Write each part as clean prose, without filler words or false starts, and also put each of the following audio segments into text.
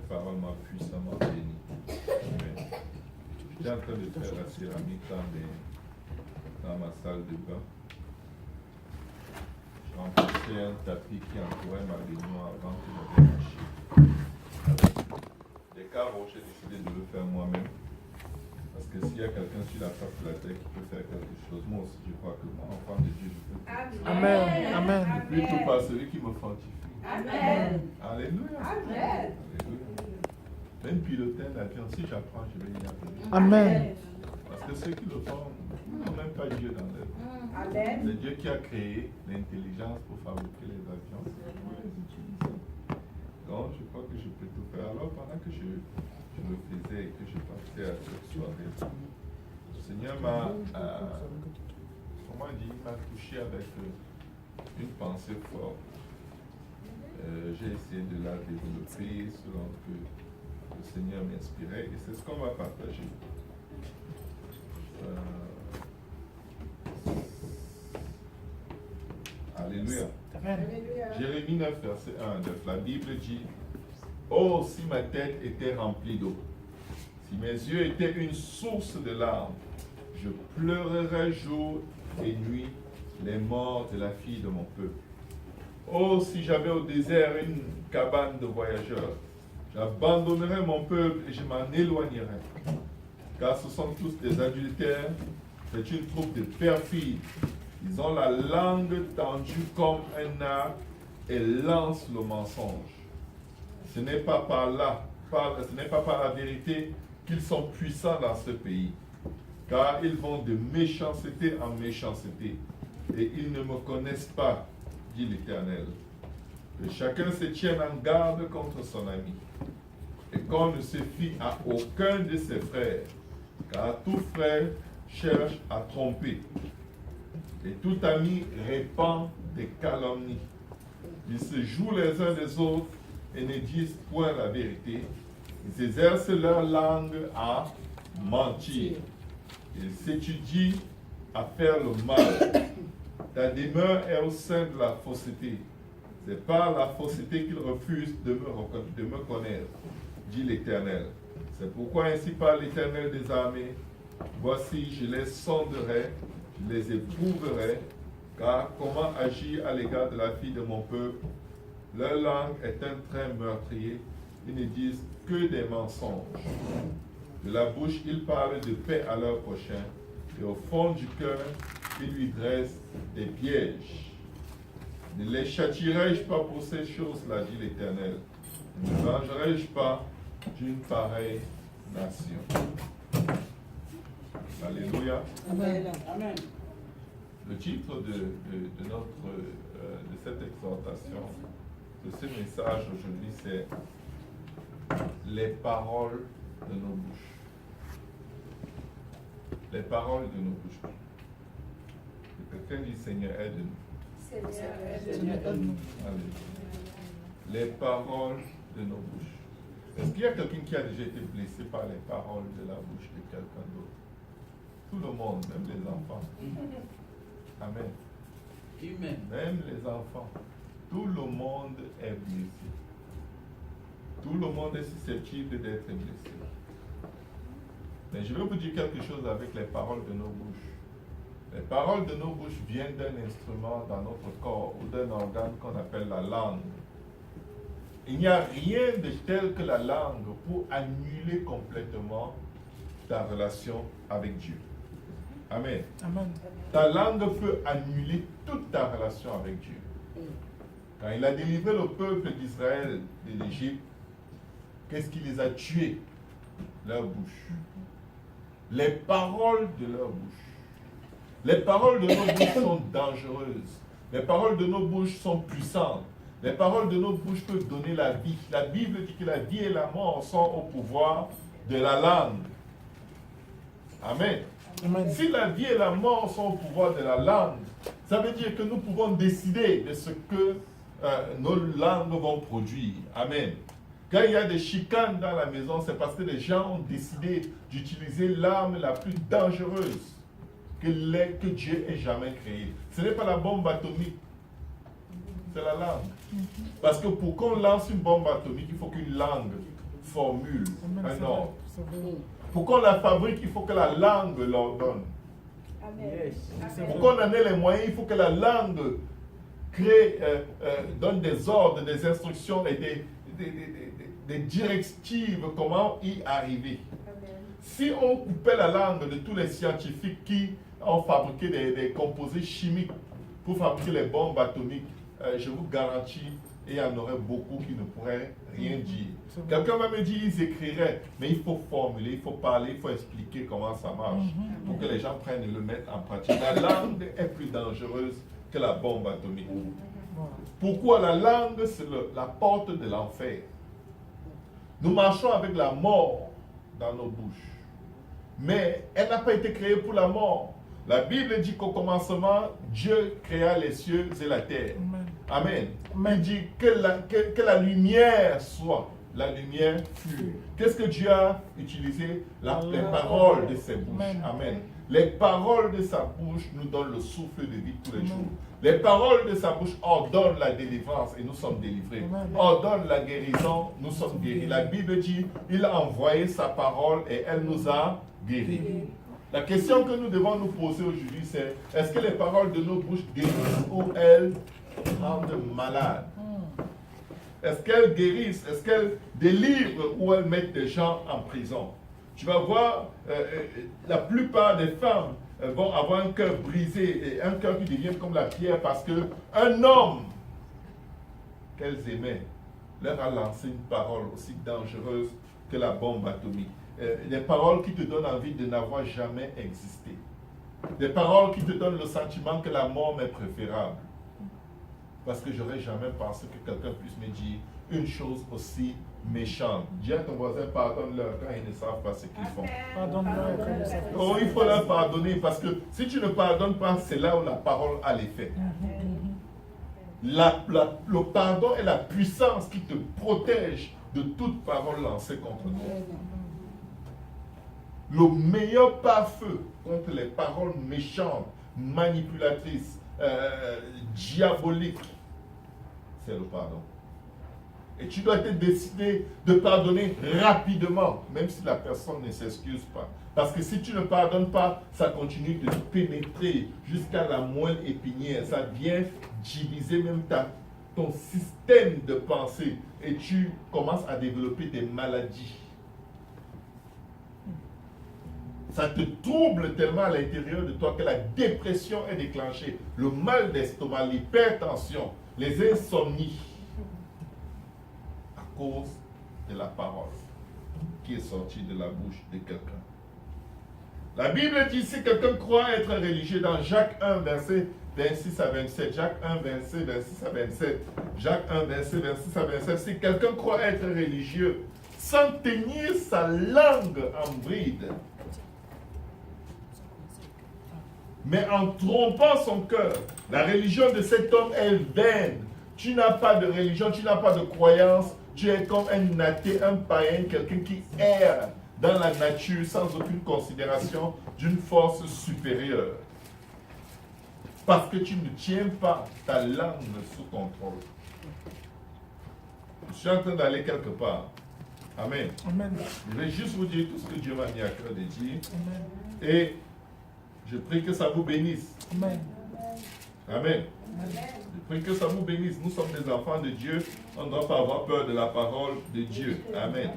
parole m'a puissamment béni. Amen. J'étais en train de faire la céramique dans ma salle de bain. Je remplissais un tapis qui entourait ma baignoire avant que j'avais marché. Avec des carreaux, j'ai décidé de le faire moi-même. Parce que s'il y a quelqu'un sur la face de la terre qui peut faire quelque chose, moi aussi je crois que moi, enfant de Dieu, je peux. Amen. Amen. Plutôt par celui qui me fortifie. Amen. Alléluia. Amen. Alléluia. Même piloter l'avion, si j'apprends, je vais y arriver. Amen. Parce que ceux qui le font n'ont même pas Dieu dans leur vie. Amen. C'est Dieu qui a créé l'intelligence pour fabriquer les avions, c'est pour les utiliser. Donc je crois que je peux tout faire. Alors pendant que je le faisais et que je partais à cette soirée, le Seigneur m'a, comment dire, il m'a touché avec une pensée forte. J'ai essayé de la développer selon que le Seigneur m'inspirait et c'est ce qu'on va partager. Alléluia. Jérémie 9, verset 1, 9, la Bible dit: oh, si ma tête était remplie d'eau, si mes yeux étaient une source de larmes, je pleurerais jour et nuit les morts de la fille de mon peuple. Oh, si j'avais au désert une cabane de voyageurs, j'abandonnerais mon peuple et je m'en éloignerais. Car ce sont tous des adultères, c'est une troupe de perfides. Ils ont la langue tendue comme un arc et lancent le mensonge. Ce n'est pas par la vérité qu'ils sont puissants dans ce pays, car ils vont de méchanceté en méchanceté, et ils ne me connaissent pas, dit l'Éternel. Que chacun se tienne en garde contre son ami, et qu'on ne se fie à aucun de ses frères, car tout frère cherche à tromper, et tout ami répand des calomnies. Ils se jouent les uns des autres et ne disent point la vérité. Ils exercent leur langue à mentir. Ils s'étudient à faire le mal. Ta demeure est au sein de la fausseté. C'est par la fausseté qu'ils refusent de me connaître, dit l'Éternel. C'est pourquoi ainsi parle l'Éternel des armées. Voici, je les sonderai, je les éprouverai, car comment agir à l'égard de la fille de mon peuple? Leur langue est un train meurtrier, ils ne disent que des mensonges. De la bouche, ils parlent de paix à leur prochain, et au fond du cœur, ils lui dressent des pièges. Ne les châtierai-je pas pour ces choses-là, dit l'Éternel? Ne vengerai-je pas d'une pareille nation? Alléluia. Amen. Amen. Le titre de cette exhortation, de ce message aujourd'hui, c'est les paroles de nos bouches. Les paroles de nos bouches. Et quelqu'un dit: Seigneur, aide-nous. Seigneur, aide-nous. Les paroles de nos bouches. Est-ce qu'il y a quelqu'un qui a déjà été blessé par les paroles de la bouche de quelqu'un d'autre? Tout le monde, même les enfants. Amen. Amen. Même les enfants. Tout le monde est blessé. Tout le monde est susceptible d'être blessé. Mais je vais vous dire quelque chose avec les paroles de nos bouches. Les paroles de nos bouches viennent d'un instrument dans notre corps ou d'un organe qu'on appelle la langue. Il n'y a rien de tel que la langue pour annuler complètement ta relation avec Dieu. Amen. Amen. Ta langue peut annuler toute ta relation avec Dieu. Quand il a délivré le peuple d'Israël de l'Égypte, qu'est-ce qui les a tués? Leur bouche. Les paroles de leur bouche. Les paroles de nos bouches sont dangereuses. Les paroles de nos bouches sont puissantes. Les paroles de nos bouches peuvent donner la vie. La Bible dit que la vie et la mort sont au pouvoir de la langue. Amen. Amen. Si la vie et la mort sont au pouvoir de la langue, ça veut dire que nous pouvons décider de ce que nos langues vont produire. Amen. Quand il y a des chicanes dans la maison, c'est parce que les gens ont décidé d'utiliser l'arme la plus dangereuse que Dieu ait jamais créée. Ce n'est pas la bombe atomique, c'est la langue. Parce que pour qu'on lance une bombe atomique, il faut qu'une langue formule, Amen, un c'est vrai, ordre. c'est vrai. Pour qu'on la fabrique, il faut que la langue l'ordonne. Pour qu'on en ait les moyens, il faut que la langue crée, donne des ordres, des instructions et des directives, comment y arriver. Si on coupait la langue de tous les scientifiques qui ont fabriqué des composés chimiques pour fabriquer les bombes atomiques, je vous garantis, il y en aurait beaucoup qui ne pourraient rien dire. Quelqu'un va me dire, ils écriraient, mais il faut formuler, il faut parler, il faut expliquer comment ça marche pour que les gens prennent et le mettent en pratique. La langue est plus dangereuse que la bombe atomique. Pourquoi? La langue, c'est la porte de l'enfer. Nous marchons avec la mort dans nos bouches. Mais elle n'a pas été créée pour la mort. La Bible dit qu'au commencement, Dieu créa les cieux et la terre. Amen. Il dit que la lumière soit. La lumière fut. Qu'est-ce que Dieu a utilisé? Les paroles de ses bouches. Amen. Les paroles de sa bouche nous donnent le souffle de vie tous les jours. Les paroles de sa bouche ordonnent la délivrance et nous sommes délivrés. Ordonnent la guérison, nous sommes guéris. La Bible dit, il a envoyé sa parole et elle nous a guéris. La question que nous devons nous poser aujourd'hui, c'est est-ce que les paroles de nos bouches guérissent ou elles rendent malades? Est-ce qu'elles guérissent? Est-ce qu'elles délivrent ou elles mettent des gens en prison? Tu vas voir, la plupart des femmes vont avoir un cœur brisé et un cœur qui devient comme la pierre parce qu'un homme qu'elles aimaient leur a lancé une parole aussi dangereuse que la bombe atomique. Des paroles qui te donnent envie de n'avoir jamais existé. Des paroles qui te donnent le sentiment que la mort m'est préférable. Parce que j'aurais jamais pensé que quelqu'un puisse me dire une chose aussi méchante. Dis à ton voisin, pardonne-leur quand ils ne savent pas ce qu'ils font. Pardonne-leur quand ils ne savent pas. Oh, il faut leur pardonner parce que si tu ne pardonnes pas, c'est là où la parole a l'effet. Le pardon est la puissance qui te protège de toute parole lancée contre toi. Le meilleur pare-feu contre les paroles méchantes, manipulatrices, diaboliques, c'est le pardon. Et tu dois te décider de pardonner rapidement, même si la personne ne s'excuse pas. Parce que si tu ne pardonnes pas, ça continue de pénétrer jusqu'à la moelle épinière. Ça vient diviser même ton système de pensée. Et tu commences à développer des maladies. Ça te trouble tellement à l'intérieur de toi que la dépression est déclenchée. Le mal d'estomac, l'hypertension, les insomnies. À cause de la parole qui est sortie de la bouche de quelqu'un. La Bible dit, si quelqu'un croit être religieux, dans Jacques 1, verset 26 à 27, Jacques 1, verset 26 à 27, Jacques 1, verset 26 à 27, si quelqu'un croit être religieux, sans tenir sa langue en bride, mais en trompant son cœur, la religion de cet homme est vaine. Tu n'as pas de religion, tu n'as pas de croyance, tu es comme un athée, un païen, quelqu'un qui erre dans la nature sans aucune considération d'une force supérieure. Parce que tu ne tiens pas ta langue sous contrôle. Je suis en train d'aller quelque part. Amen. Amen. Je vais juste vous dire tout ce que Dieu m'a mis à cœur de dire. Amen. Et je prie que ça vous bénisse. Amen. Amen. Je prie que ça vous bénisse. Nous sommes des enfants de Dieu. On ne doit pas avoir peur de la parole de Dieu. Amen.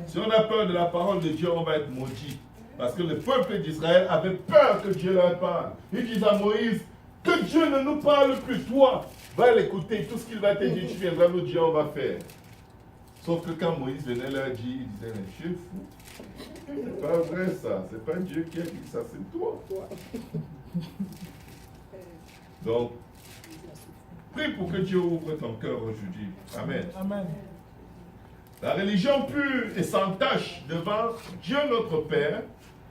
Si on a peur de la parole de Dieu, on va être maudit. Parce que le peuple d'Israël avait peur que Dieu leur parle. Ils disent à Moïse, que Dieu ne nous parle plus. Toi, va l'écouter. Tout ce qu'il va te dire, tu viendras nous dire, on va faire. Sauf que quand Moïse venait leur dire, il disait, mais tu es fou. C'est pas vrai ça. C'est pas Dieu qui a dit ça, c'est toi. Donc, prie pour que Dieu ouvre ton cœur aujourd'hui. Amen. Amen. La religion pure et sans tache devant Dieu notre Père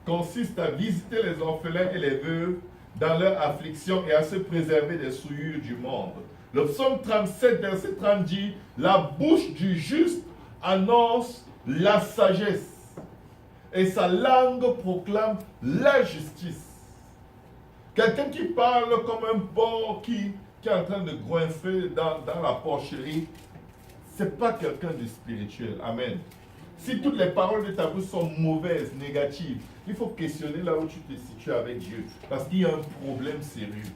consiste à visiter les orphelins et les veuves dans leur affliction et à se préserver des souillures du monde. Le psaume 37, verset 30 dit, la bouche du juste annonce la sagesse et sa langue proclame la justice. Quelqu'un qui parle comme un porc qui est en train de goinfrer dans la porcherie, ce n'est pas quelqu'un de spirituel. Amen. Si toutes les paroles de ta bouche sont mauvaises, négatives, il faut questionner là où tu te situes avec Dieu. Parce qu'il y a un problème sérieux.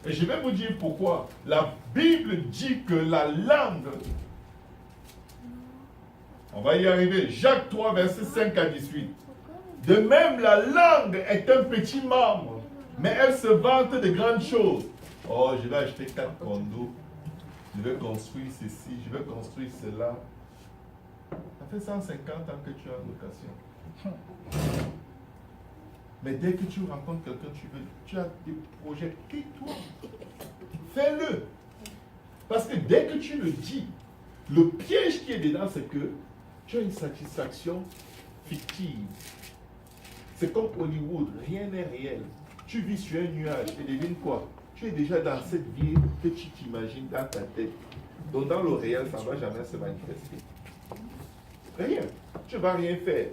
Et je vais vous dire pourquoi. La Bible dit que la langue, on va y arriver, Jacques 3, verset 5 à 18. De même, la langue est un petit membre, mais elle se vante de grandes choses. Oh, je vais acheter 4 condos, je vais construire ceci, je vais construire cela. Ça fait 150 ans que tu es en location. Mais dès que tu rencontres quelqu'un, tu as des projets, tais-toi. Fais-le. Parce que dès que tu le dis, le piège qui est dedans, c'est que tu as une satisfaction fictive. C'est comme Hollywood, rien n'est réel. Tu vis sur un nuage et devine quoi? Tu es déjà dans cette vie que tu t'imagines dans ta tête. Donc dans le réel, ça ne va jamais se manifester. Rien. Tu ne vas rien faire.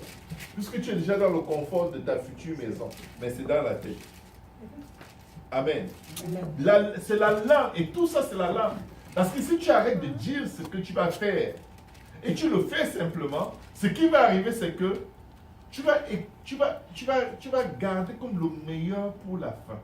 Puisque tu es déjà dans le confort de ta future maison. Mais c'est dans la tête. Amen. C'est la langue. Et tout ça, c'est la langue. Parce que si tu arrêtes de dire ce que tu vas faire, et tu le fais simplement, ce qui va arriver, c'est que tu vas garder comme le meilleur pour la fin.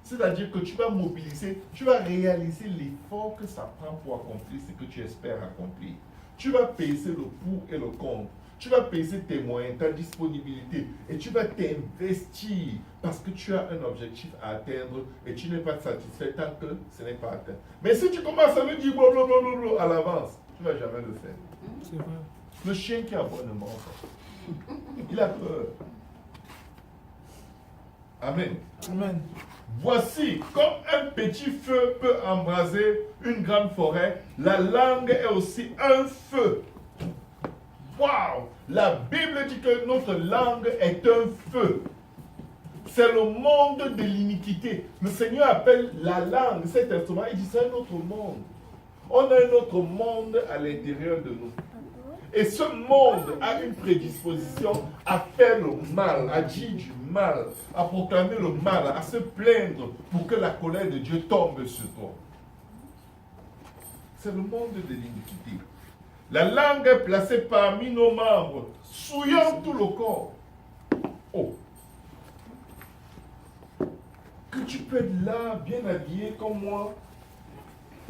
C'est-à-dire que tu vas mobiliser, tu vas réaliser l'effort que ça prend pour accomplir ce que tu espères accomplir. Tu vas peser le pour et le contre. Tu vas peser tes moyens, ta disponibilité, et tu vas t'investir parce que tu as un objectif à atteindre et tu n'es pas satisfait tant que ce n'est pas atteint. Mais si tu commences à me dire blablabla à l'avance, tu ne vas jamais le faire. C'est vrai. Le chien qui aboie ne ment pas. Il a peur. Amen. Amen. Voici, comme un petit feu peut embraser une grande forêt, la langue est aussi un feu. Waouh! La Bible dit que notre langue est un feu. C'est le monde de l'iniquité. Le Seigneur appelle la langue, cet instrument, il dit c'est un autre monde. On a un autre monde à l'intérieur de nous. Et ce monde a une prédisposition à faire le mal, à dire du mal, à proclamer le mal, à se plaindre pour que la colère de Dieu tombe sur toi. C'est le monde de l'iniquité. La langue est placée parmi nos membres, souillant tout le corps. Oh! Que tu peux être là, bien habillé comme moi.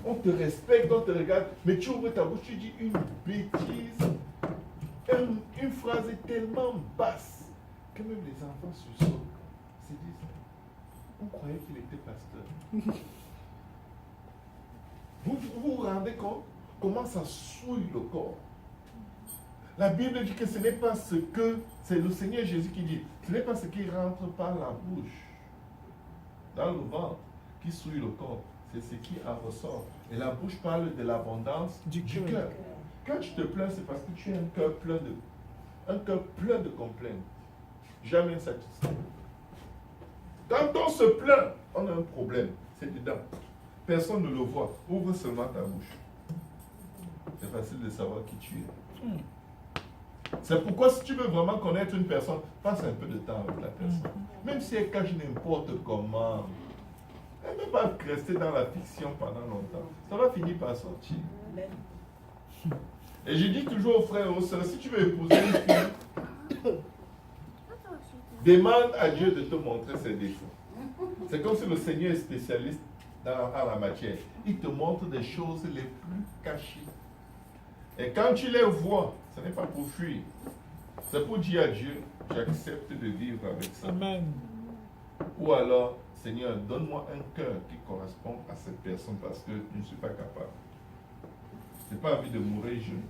On te respecte, on te regarde, mais tu ouvres ta bouche, tu dis une bêtise. Une phrase est tellement basse que même les enfants sursautent. Se disent, on croyait qu'il était pasteur. Vous vous rendez compte comment ça souille le corps? La Bible dit que ce n'est pas ce que, c'est le Seigneur Jésus qui dit, ce n'est pas ce qui rentre par la bouche, dans le ventre, qui souille le corps, c'est ce qui en ressort. Et la bouche parle de l'abondance du cœur. Quand tu te plains, c'est parce que tu as un cœur plein de complaintes, jamais satisfait. Quand on se plaint, on a un problème, c'est dedans. Personne ne le voit, ouvre seulement ta bouche. C'est facile de savoir qui tu es. C'est pourquoi si tu veux vraiment connaître une personne, passe un peu de temps avec la personne. Même si elle cache n'importe comment, elle ne peut pas rester dans la fiction pendant longtemps. Ça va finir par sortir. Et je dis toujours aux frères et aux sœurs, si tu veux épouser une fille, demande à Dieu de te montrer ses défauts. C'est comme si le Seigneur est spécialiste dans la matière. Il te montre des choses les plus cachées. Et quand tu les vois, ce n'est pas pour fuir. C'est pour dire à Dieu, j'accepte de vivre avec ça. Amen. Ou alors, Seigneur, donne-moi un cœur qui correspond à cette personne parce que je ne suis pas capable. Je n'ai pas envie de mourir jeune.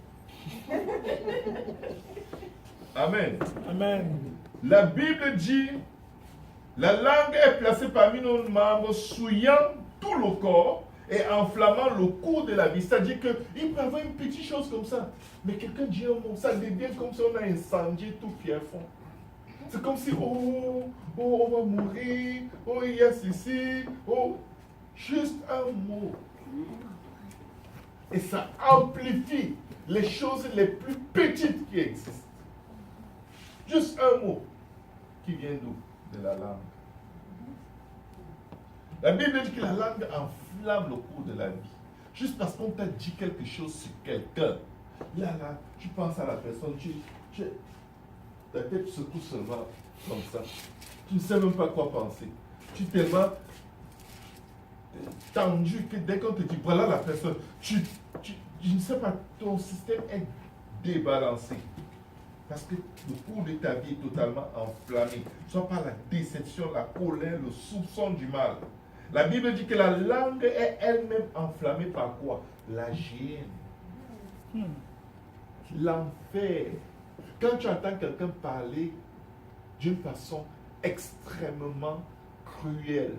Amen. Amen. La Bible dit, la langue est placée parmi nos membres, souillant tout le corps et enflammant le cours de la vie. C'est-à-dire qu'il peut y avoir une petite chose comme ça, mais quelqu'un dit un mot, ça devient comme si on a incendié tout Pierrefonds. C'est comme si, on va mourir, il y a ceci, juste un mot. Et ça amplifie les choses les plus petites qui existent. Juste un mot qui vient d'où? De la langue. La Bible dit que la langue enflamme le cours de la vie. Juste parce qu'on t'a dit quelque chose sur quelqu'un, Là, tu penses à la personne, ta tête secoue seulement comme ça. Tu ne sais même pas quoi penser. Tu es tellement tendu que dès qu'on te dit voilà la personne, je ne sais pas, ton système est débalancé. Parce que le cours de ta vie est totalement enflammé. Soit par la déception, la colère, le soupçon du mal. La Bible dit que la langue est elle-même enflammée par quoi? La gêne. L'enfer. Quand tu entends quelqu'un parler d'une façon extrêmement cruelle,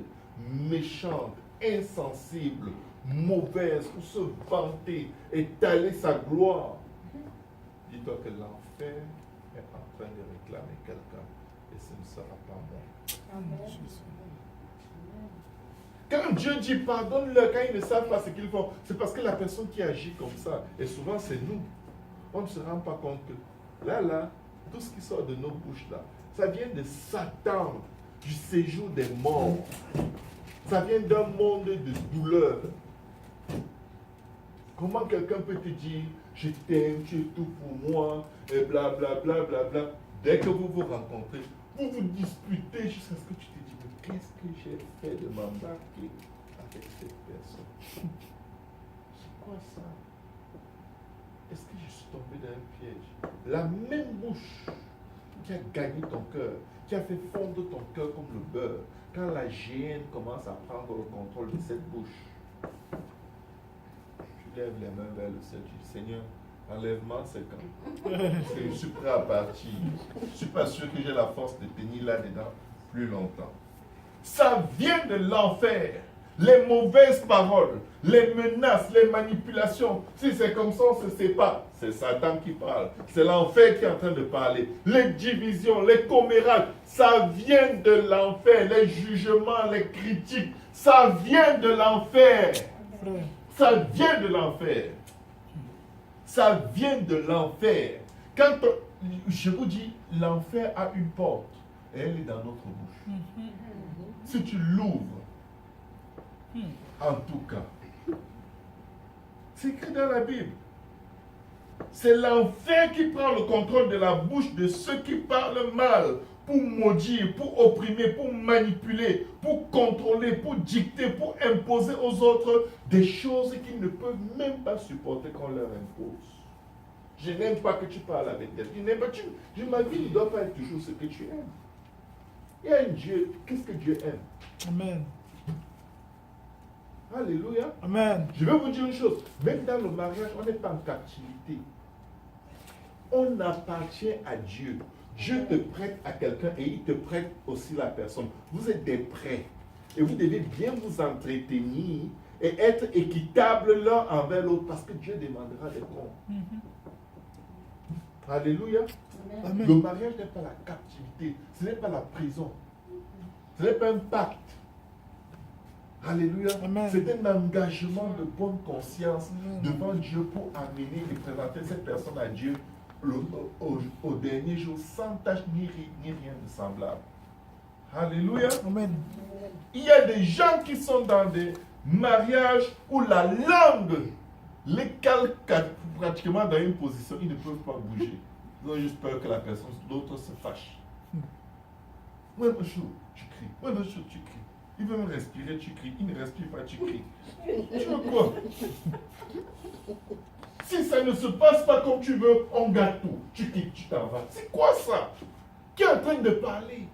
méchante, insensible, mauvaise, pour se vanter, étaler sa gloire, dis-toi que l'enfer est en train de réclamer quelqu'un et ce ne sera pas moi. Amen. Quand Dieu dit pardonne-leur, quand ils ne savent pas ce qu'ils font, c'est parce que la personne qui agit comme ça, et souvent c'est nous, on ne se rend pas compte que là, tout ce qui sort de nos bouches là, ça vient de Satan, du séjour des morts. Ça vient d'un monde de douleur. Comment quelqu'un peut te dire je t'aime, tu es tout pour moi, et blablabla, bla, bla, bla. Dès que vous vous rencontrez, vous vous disputez jusqu'à ce que tu te dis mais qu'est-ce que j'ai fait de m'embarquer avec cette personne? C'est quoi ça? Est-ce que je suis tombé dans un piège? La même bouche qui a gagné ton cœur, qui a fait fondre ton cœur comme le beurre, quand la gêne commence à prendre le contrôle de cette bouche, tu lèves les mains vers le ciel, tu dis Seigneur, enlèvement c'est quand? Parce que je suis prêt à partir. Je ne suis pas sûr que j'ai la force de tenir là-dedans plus longtemps. Ça vient de l'enfer. Les mauvaises paroles, les menaces, les manipulations. Si c'est comme ça, on ne se sépare. C'est Satan qui parle. C'est l'enfer qui est en train de parler. Les divisions, les commérages, ça vient de l'enfer. Les jugements, les critiques, ça vient de l'enfer. Ça vient de l'enfer. Ça vient de l'enfer. Quand je vous dis, l'enfer a une porte. Et elle est dans notre bouche. Si tu l'ouvres, en tout cas, c'est écrit dans la Bible. C'est l'enfer qui prend le contrôle de la bouche de ceux qui parlent mal pour maudire, pour opprimer, pour manipuler, pour contrôler, pour dicter, pour imposer aux autres des choses qu'ils ne peuvent même pas supporter qu'on leur impose. Je n'aime pas que tu parles avec elle. Ma vie ne doit pas être toujours ce que tu aimes. Il y a un Dieu. Qu'est-ce que Dieu aime? Amen. Alléluia. Amen. Je vais vous dire une chose. Même dans le mariage, on n'est pas en captivité. On appartient à Dieu. Dieu te prête à quelqu'un et il te prête aussi la personne. Vous êtes des prêts. Et vous devez bien vous entretenir et être équitable l'un envers l'autre parce que Dieu demandera des comptes. Alléluia. Amen. Le mariage n'est pas la captivité. Ce n'est pas la prison. Ce n'est pas un pacte. Alléluia. C'est un engagement de bonne conscience devant Dieu pour amener et présenter cette personne à Dieu au dernier jour sans tâche ni rien de semblable. Alléluia. Amen. Il y a des gens qui sont dans des mariages où la langue les calque pratiquement dans une position, ils ne peuvent pas bouger. Ils ont juste peur que la personne, l'autre se fâche. Moi, monsieur, tu cries. Moi, monsieur, tu cries. Il veut me respirer, tu cries. Il ne respire pas, tu cries. Tu veux quoi? Si ça ne se passe pas comme tu veux, on gâte tout. Tu quittes, tu t'en vas. C'est quoi ça? Qui est en train de parler?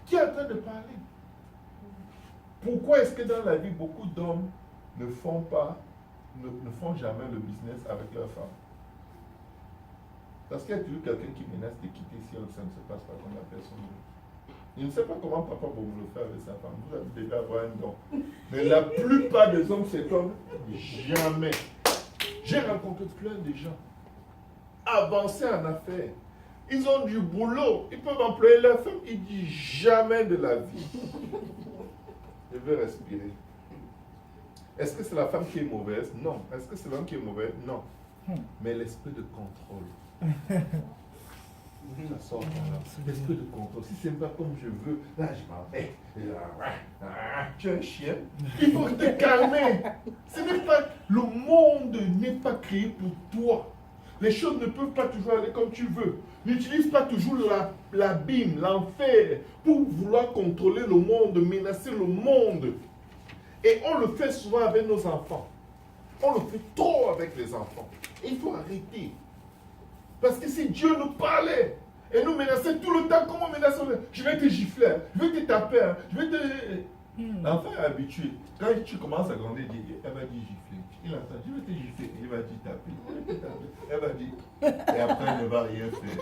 Qui est en train de parler? Pourquoi est-ce que dans la vie, beaucoup d'hommes ne font jamais le business avec leur femme? Parce qu'il y a toujours quelqu'un qui menace de quitter si ça ne se passe pas comme la personne veut. Je ne sais pas comment papa va vous le faire avec sa femme. Vous devez avoir un don. Mais la plupart des hommes, c'est comme jamais. J'ai rencontré plein de gens avancés en affaires. Ils ont du boulot. Ils peuvent employer leur femme. Ils disent jamais de la vie. Je veux respirer. Est-ce que c'est la femme qui est mauvaise? Non. Est-ce que c'est l'homme qui est mauvais? Non. Mais l'esprit de contrôle. Ça sort par là. L'esprit de contrôle. Si c'est pas comme je veux, là je m'en vais. Tu es un chien. Il faut te calmer. Ce n'est pas, le monde n'est pas créé pour toi. Les choses ne peuvent pas toujours aller comme tu veux. N'utilise pas toujours l'abîme, l'enfer pour vouloir contrôler le monde, menacer le monde. Et on le fait souvent avec nos enfants. On le fait trop avec les enfants. Et il faut arrêter. Parce que si Dieu nous parlait et nous menaçait tout le temps, comment menacer? Je vais te gifler, je vais te taper, je vais te... L'enfant est habitué. Quand tu commences à grandir, elle va dire gifler. Il entend, je vais te gifler. Il va dire taper. Elle va dire. Et après, elle ne va rien faire.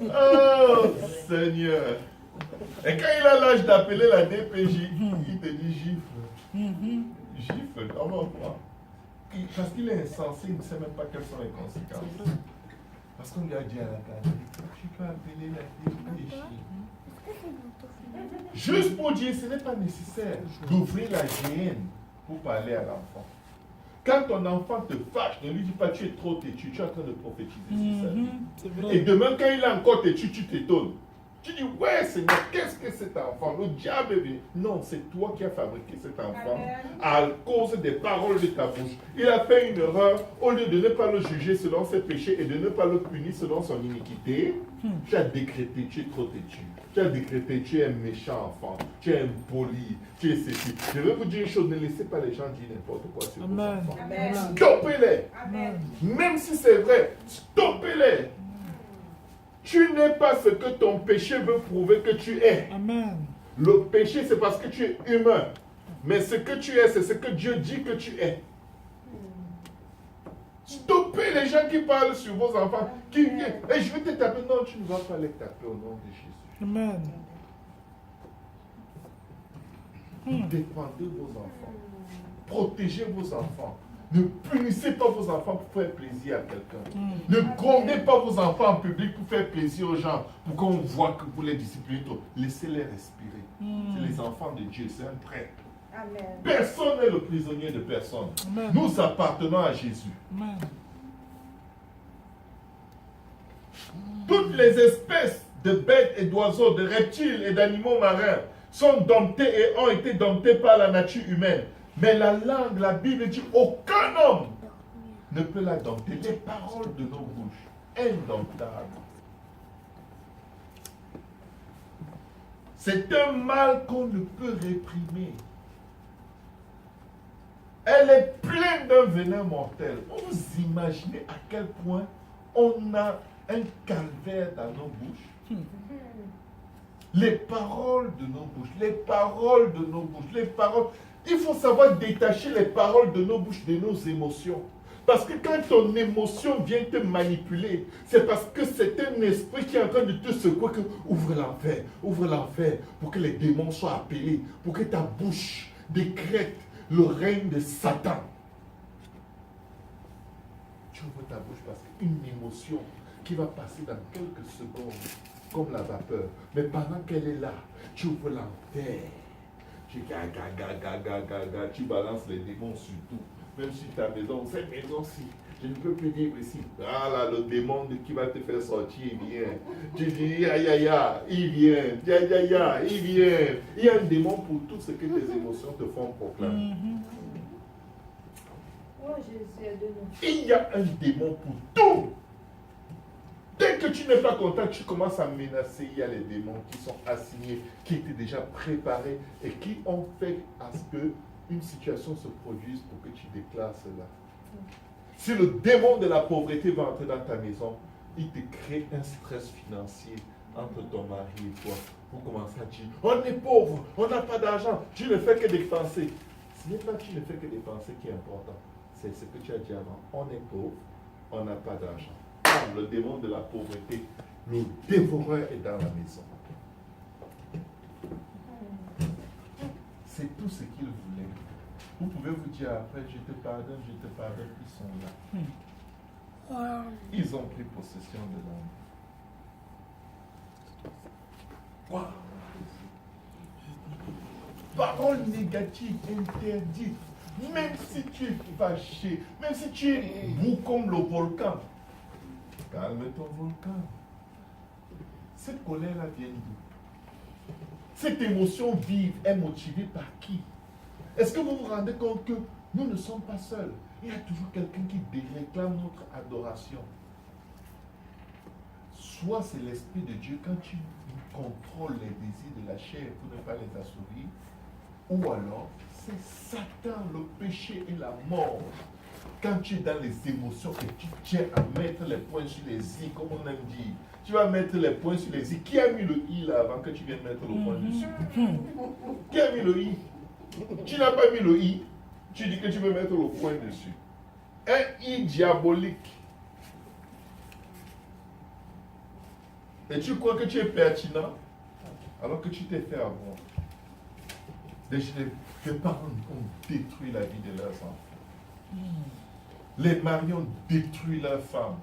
Oh, Seigneur. Et quand il a l'âge d'appeler la DPJ, il te dit gifle. Gifle, comment quoi? Parce qu'il est insensé, il ne sait même pas quelles sont les conséquences. Parce qu'on lui a dit à la garde, tu peux appeler la DPJ. Juste pour dire, ce n'est pas nécessaire d'ouvrir la GN pour parler à l'enfant. Quand ton enfant te fâche, ne lui dis pas tu es trop têtu, tu es en train de prophétiser sur sa vie. Et demain, quand il est encore têtu, tu t'étonnes. Tu dis, ouais Seigneur, qu'est-ce que cet enfant? Le diable est venu. Non, c'est toi qui as fabriqué cet enfant à cause des paroles de ta bouche. Il a fait une erreur. Au lieu de ne pas le juger selon ses péchés et de ne pas le punir selon son iniquité, tu as décrété, tu es trop têtu. Tu as décrété, tu es un méchant enfant. Tu es impoli. Tu es ceci. Je veux vous dire une chose, ne laissez pas les gens dire n'importe quoi sur vos enfants. Stoppez-les. Même si c'est vrai, stoppez-les. Tu n'es pas ce que ton péché veut prouver que tu es. Amen. Le péché, c'est parce que tu es humain. Mais ce que tu es, c'est ce que Dieu dit que tu es. Stoppez les gens qui parlent sur vos enfants. Et je vais te taper. Non, tu ne vas pas les taper au nom de Jésus. Amen. Défendez vos enfants. Protégez vos enfants. Ne punissez pas vos enfants pour faire plaisir à quelqu'un. Ne grondez pas vos enfants en public pour faire plaisir aux gens, pour qu'on voit que vous les disciplinez. Laissez-les respirer. C'est les enfants de Dieu, c'est un prêtre. Amen. Personne n'est le prisonnier de personne. Amen. Nous appartenons à Jésus. Amen. Toutes les espèces de bêtes et d'oiseaux, de reptiles et d'animaux marins sont domptés et ont été domptés par la nature humaine. Mais la langue, la Bible dit, aucun homme ne peut la dompter. Les paroles de nos bouches, indomptables. C'est un mal qu'on ne peut réprimer. Elle est pleine d'un venin mortel. Vous imaginez à quel point on a un calvaire dans nos bouches? Les paroles de nos bouches, les paroles de nos bouches, les paroles... Il faut savoir détacher les paroles de nos bouches de nos émotions. Parce que quand ton émotion vient te manipuler, c'est parce que c'est un esprit qui est en train de te secouer que ouvre l'enfer pour que les démons soient appelés, pour que ta bouche décrète le règne de Satan. Tu ouvres ta bouche parce qu'une émotion qui va passer dans quelques secondes, comme la vapeur, mais pendant qu'elle est là, tu ouvres l'enfer. Tu balances les démons sur tout. Même sur ta maison, cette maison-ci, je ne peux plus vivre ici. Ah là, le démon qui va te faire sortir, il vient. Tu dis, il vient. Il vient. Il y a un démon pour tout ce que tes émotions te font proclamer. Il y a un démon pour tout. Dès que tu n'es pas content, tu commences à menacer. Il y a les démons qui sont assignés, qui étaient déjà préparés et qui ont fait à ce qu'une situation se produise pour que tu déclares cela. Si le démon de la pauvreté va entrer dans ta maison, il te crée un stress financier entre ton mari et toi. Vous commencez à dire, on est pauvre, on n'a pas d'argent, tu ne fais que dépenser. Ce n'est pas tu ne fais que dépenser qui est important. C'est ce que tu as dit avant. On est pauvre, on n'a pas d'argent. Le démon de la pauvreté, le dévoreur est dans la maison. C'est tout ce qu'il voulait. Vous pouvez vous dire après, je te pardonne, ils sont là. Ils ont pris possession de l'homme. Quoi? Paroles négatives, interdites. Même si tu es fâché, même si tu es beau comme le volcan, calme ton volcan. Cette colère-là vient d'où? Cette émotion vive est motivée par qui? Est-ce que vous vous rendez compte que nous ne sommes pas seuls? Il y a toujours quelqu'un qui réclame notre adoration. Soit c'est l'Esprit de Dieu quand tu contrôles les désirs de la chair pour ne pas les assouvir, ou alors c'est Satan, le péché et la mort. Quand tu es dans les émotions et tu tiens à mettre les points sur les i, comme on aime dire, tu vas mettre les points sur les i. Qui a mis le i là avant que tu viennes mettre le point dessus? Qui a mis le i? Tu n'as pas mis le i, tu dis que tu veux mettre le point dessus. Un i diabolique. Et tu crois que tu es pertinent alors que tu t'es fait avoir. Les parents ont détruit la vie de leurs enfants. Les maris ont détruit leurs femmes.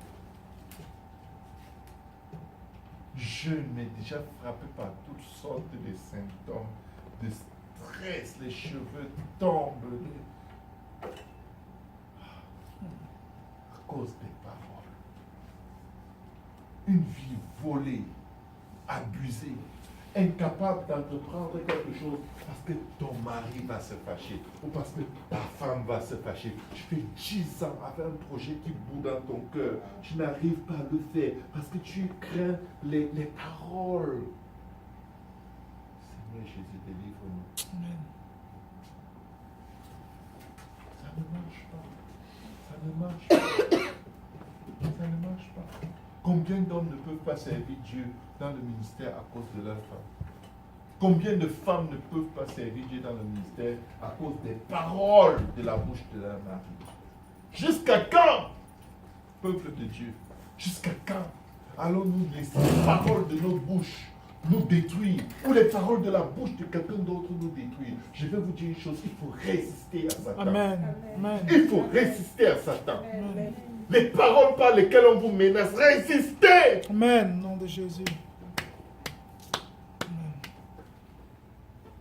Je m'ai déjà frappé par toutes sortes de symptômes de stress, les cheveux tombent à cause des paroles. Une vie volée, abusée, incapable d'entreprendre quelque chose parce que ton mari va se fâcher ou parce que ta femme va se fâcher. Tu fais 10 ans avec un projet qui bout dans ton cœur. Tu n'arrives pas à le faire parce que tu crains les paroles. Seigneur Jésus, délivre-nous. Amen. Ça ne marche pas. Ça ne marche pas. Ça ne marche pas. Combien d'hommes ne peuvent pas servir Dieu dans le ministère à cause de leur femme? Combien de femmes ne peuvent pas servir Dieu dans le ministère à cause des paroles de la bouche de leur mari? Jusqu'à quand, peuple de Dieu? Jusqu'à quand allons-nous laisser les paroles de nos bouches nous détruire ou les paroles de la bouche de quelqu'un d'autre nous détruire? Je vais vous dire une chose, il faut résister à Satan. Amen. Amen. Il faut résister à Satan. Amen. Les paroles par lesquelles on vous menace, résistez! Amen. Nom de Jésus.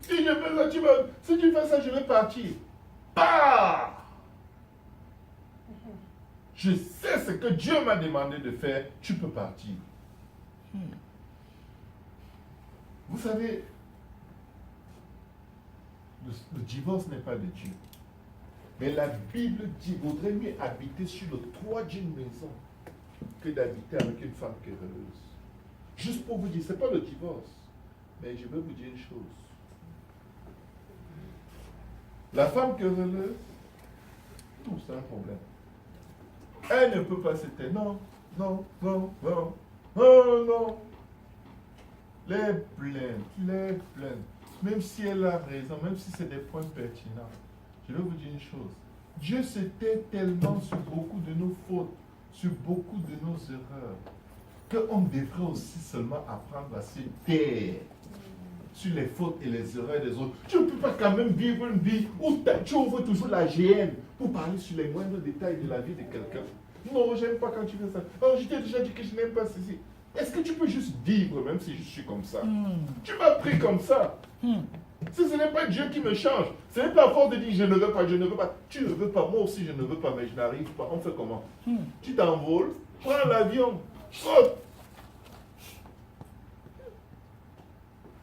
Si tu fais ça, je vais partir. Bah! Je sais ce que Dieu m'a demandé de faire, tu peux partir. Vous savez, le divorce n'est pas de Dieu. Mais la Bible dit, vaudrait mieux habiter sur le toit d'une maison que d'habiter avec une femme querelleuse. Juste pour vous dire, ce n'est pas le divorce. Mais je vais vous dire une chose. La femme querelleuse, tout c'est un problème. Elle ne peut pas se taire. Non, non, non, non, non, non. Les plaintes. Même si elle a raison, même si c'est des points pertinents. Je vais vous dire une chose. Dieu se tait tellement sur beaucoup de nos fautes, sur beaucoup de nos erreurs, qu'on devrait aussi seulement apprendre à se taire sur les fautes et les erreurs des autres. Tu ne peux pas quand même vivre une vie où tu ouvres toujours la GN pour parler sur les moindres détails de la vie de quelqu'un. Non, je n'aime pas quand tu fais ça. Oh, je t'ai déjà dit que je n'aime pas ceci. Est-ce que tu peux juste vivre même si je suis comme ça? Tu m'as pris comme ça. Si ce n'est pas Dieu qui me change, ce n'est pas fort de dire je ne veux pas, je ne veux pas. Tu ne veux pas, moi aussi je ne veux pas, mais je n'arrive pas. On fait comment? Tu t'envoles, prends l'avion, saute.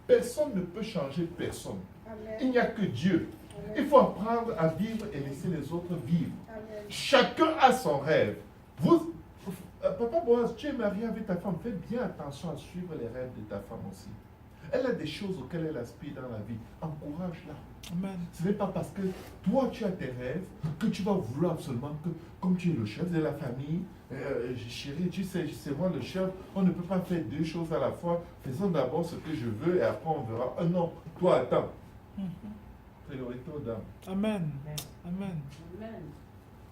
Personne ne peut changer personne. Amen. Il n'y a que Dieu. Amen. Il faut apprendre à vivre et laisser les autres vivre. Amen. Chacun a son rêve. Papa Boaz, tu es marié avec ta femme. Fais bien attention à suivre les rêves de ta femme aussi. Elle a des choses auxquelles elle aspire dans la vie. Encourage-la. Amen. Ce n'est pas parce que toi tu as tes rêves que tu vas vouloir absolument que, comme tu es le chef de la famille, chérie, tu sais, c'est moi le chef, on ne peut pas faire deux choses à la fois. Faisons d'abord ce que je veux et après on verra. Non, toi attends. Priorité aux dames. Amen. Amen. Amen.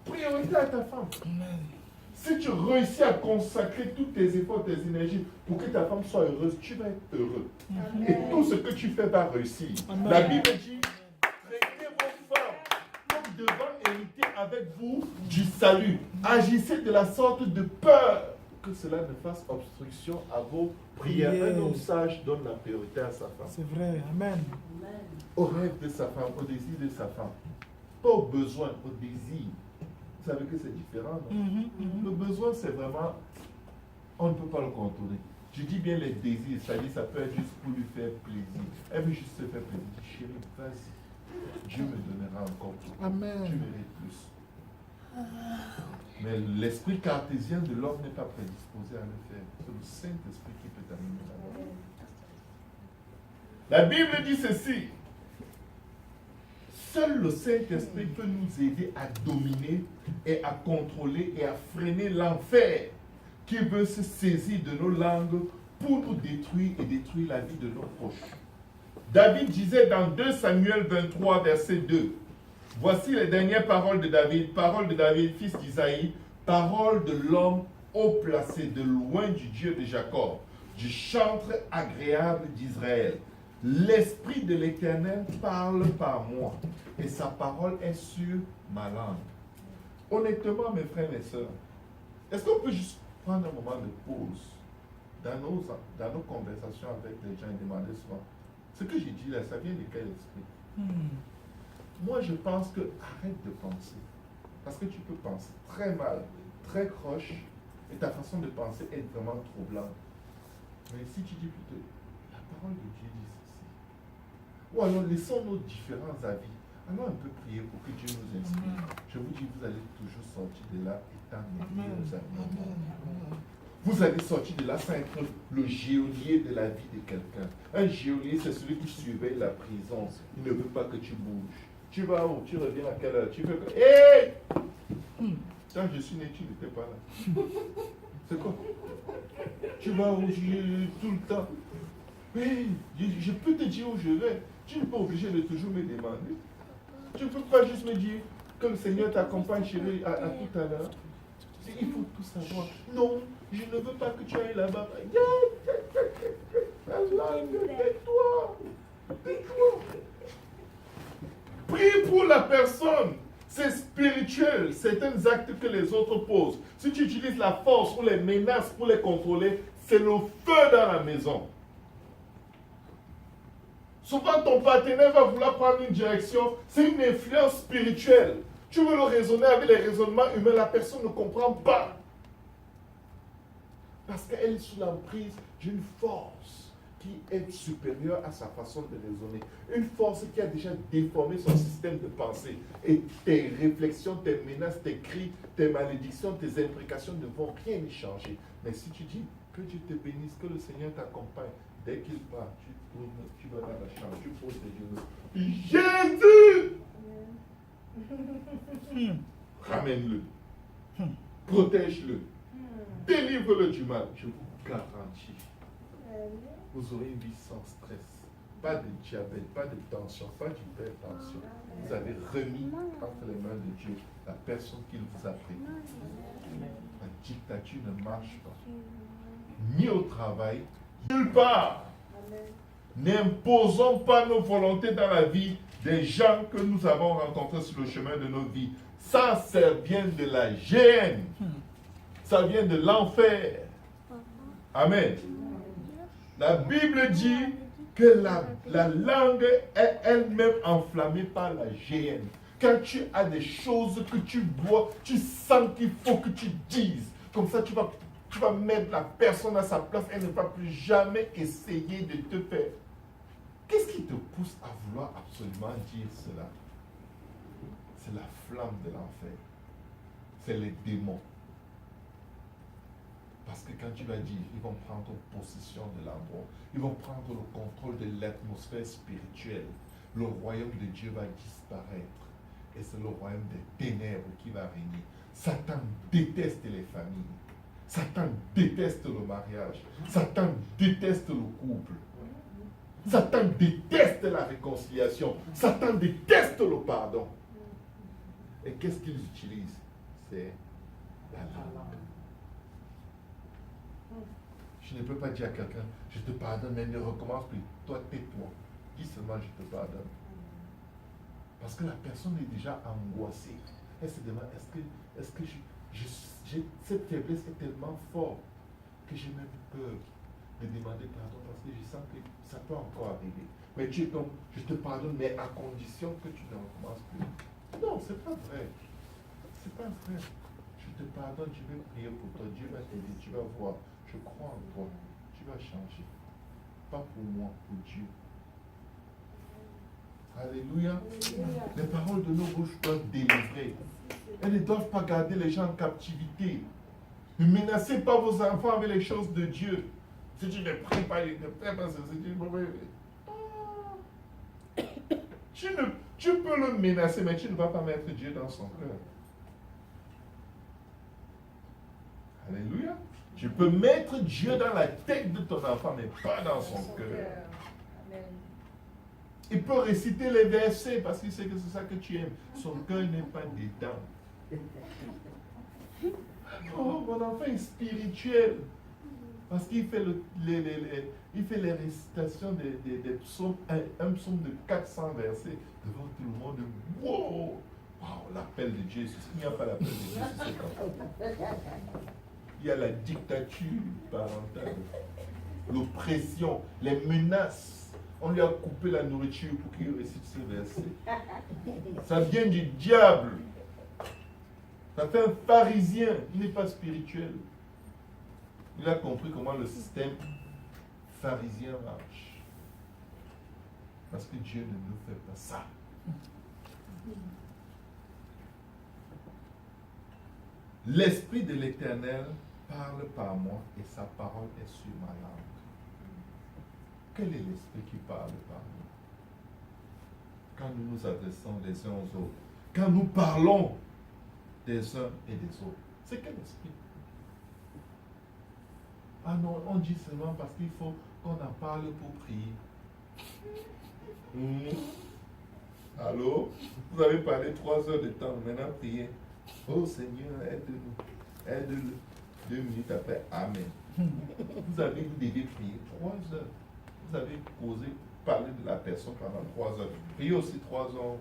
Priorité à ta femme. Amen. Si tu réussis à consacrer tous tes efforts, tes énergies pour que ta femme soit heureuse, tu vas être heureux. Amen. Et tout ce que tu fais va réussir. Amen. La Bible dit, traitez vos femmes comme devant hériter avec vous du salut. Agissez de la sorte de peur que cela ne fasse obstruction à vos prières. Un homme sage donne la priorité à sa femme. C'est vrai. Amen. Au rêve de sa femme, au désir de sa femme. pas au besoin, au désir. Vous savez que c'est différent, non? Le besoin, c'est vraiment, on ne peut pas le contrôler. Je dis bien les désirs, c'est-à-dire ça peut être juste pour lui faire plaisir. Elle veut juste se faire plaisir. Chérie, vas-y. Dieu me donnera encore tout. Amen. Tu mérites plus. Mais l'esprit cartésien de l'homme n'est pas prédisposé à le faire. C'est le Saint-Esprit qui peut t'amener là-bas. La Bible dit ceci. Seul le Saint-Esprit peut nous aider à dominer et à contrôler et à freiner l'enfer qui veut se saisir de nos langues pour nous détruire et détruire la vie de nos proches. David disait dans 2 Samuel 23, verset 2, « Voici les dernières paroles de David, fils d'Isaïe, paroles de l'homme haut placé de loin du Dieu de Jacob, du chantre agréable d'Israël. L'Esprit de l'Éternel parle par moi, et sa parole est sur ma langue. » Honnêtement, mes frères et sœurs, est-ce qu'on peut juste prendre un moment de pause dans nos conversations avec les gens et demander souvent, ce que j'ai dit là, ça vient de quel esprit? Moi, je pense que arrête de penser, parce que tu peux penser très mal, très croche, et ta façon de penser est vraiment troublante. Mais si tu dis plutôt, la parole de Dieu dit ceci, ou alors laissons nos différents avis, allons un peu prier pour que Dieu nous inspire. Je vous dis, vous allez toujours sortir de là étant mes meilleurs amis. Vous allez sortir de là sans être le geôlier de la vie de quelqu'un. Un geôlier, c'est celui qui surveille la prison. Il ne veut pas que tu bouges. Tu vas où? Tu reviens à quelle heure? Tu veux que... Hé! Quand je suis né, tu n'étais pas là. C'est quoi? Tu vas où? Tout le temps. Oui, je peux te dire où je vais. Tu n'es pas obligé de toujours me demander. Tu ne peux pas juste me dire que le Seigneur t'accompagne, chérie, à tout à l'heure. Il faut tout savoir. Non, je ne veux pas que tu ailles là-bas. Tais-toi. Tais-toi. Prie pour la personne. C'est spirituel. C'est un acte que les autres posent. Si tu utilises la force ou les menaces pour les contrôler, c'est le feu dans la maison. Souvent, ton partenaire va vouloir prendre une direction. C'est une influence spirituelle. Tu veux le raisonner avec les raisonnements humains, la personne ne comprend pas. Parce qu'elle est sous l'emprise d'une force qui est supérieure à sa façon de raisonner. Une force qui a déjà déformé son système de pensée. Et tes réflexions, tes menaces, tes cris, tes malédictions, tes imprécations ne vont rien y changer. Mais si tu dis que Dieu te bénisse, que le Seigneur t'accompagne, dès qu'il part, tu tournes, tu vas dans la chambre, tu poses tes genoux. Jésus! Ramène-le. Protège-le. Délivre-le du mal. Je vous garantis. Vous aurez une vie sans stress. Pas de diabète, pas de tension, pas d'hypertension. Vous avez remis entre les mains de Dieu la personne qu'il vous a pris. La dictature ne marche pas. Ni au travail, nulle part. N'imposons pas nos volontés dans la vie des gens que nous avons rencontrés sur le chemin de notre vie. Ça vient de la gêne. Ça vient de l'enfer. Amen. La Bible dit que la langue est elle-même enflammée par la gêne. Quand tu as des choses que tu dois, tu sens qu'il faut que tu dises. Comme ça, tu vas mettre la personne à sa place. Elle ne va plus jamais essayer de te faire. Qu'est-ce qui te pousse à vouloir absolument dire cela? C'est la flamme de l'enfer. C'est les démons. Parce que quand tu vas dire, ils vont prendre possession de l'endroit. Ils vont prendre le contrôle de l'atmosphère spirituelle. Le royaume de Dieu va disparaître. Et c'est le royaume des ténèbres qui va régner. Satan déteste les familles. Satan déteste le mariage. Satan déteste le couple. Satan déteste la réconciliation. Satan déteste le pardon. Et qu'est-ce qu'ils utilisent? C'est la langue. Je ne peux pas dire à quelqu'un, je te pardonne, mais ne recommence plus. Toi, tais-toi. Dis seulement, je te pardonne. Parce que la personne est déjà angoissée. Elle se demande, est-ce que cette faiblesse est tellement forte que j'ai même peur de demander pardon parce que je sens que ça peut encore arriver. Mais tu es comme, je te pardonne, mais à condition que tu ne recommences plus. Non, c'est pas vrai. C'est pas vrai. Je te pardonne, je vais prier pour toi. Dieu va t'aider, tu vas voir. Je crois en toi. Tu vas changer. Pas pour moi, pour Dieu. Alléluia. Les paroles de nos bouches doivent délivrer. Elles ne doivent pas garder les gens en captivité. Ne menacez pas vos enfants avec les choses de Dieu. Si tu ne pries pas, ne prie pas, tu peux le menacer, mais tu ne vas pas mettre Dieu dans son cœur. Alléluia. Tu peux mettre Dieu dans la tête de ton enfant, mais pas dans son cœur. Il peut réciter les versets parce qu'il sait que c'est ça que tu aimes. Son cœur n'est pas dedans. Oh, mon enfant est spirituel. Parce qu'il fait, il fait les récitations des psaumes, un psaume de 400 versets devant tout le monde. Wow! Wow, l'appel de Dieu. Il n'y a pas l'appel de Dieu, c'est comme il y a la dictature parentale, l'oppression, les menaces. On lui a coupé la nourriture pour qu'il récite ce verset. Ça vient du diable. Ça fait un pharisien. Il n'est pas spirituel. Il a compris comment le système pharisien marche. Parce que Dieu ne nous fait pas ça. L'Esprit de l'Éternel parle par moi et sa parole est sur ma langue. Quel est l'Esprit qui parle par nous? Quand nous nous adressons les uns aux autres, quand nous parlons des uns et des autres, c'est quel esprit? Ah non, on dit seulement parce qu'il faut qu'on en parle pour prier. Allô? Vous avez parlé 3 heures de temps, maintenant priez. Oh Seigneur, aide-nous. Aide-le. 2 minutes après, Amen. Vous devez prier 3 heures. Vous avez posé, parlé de la personne pendant 3 heures. Priez aussi 3 heures.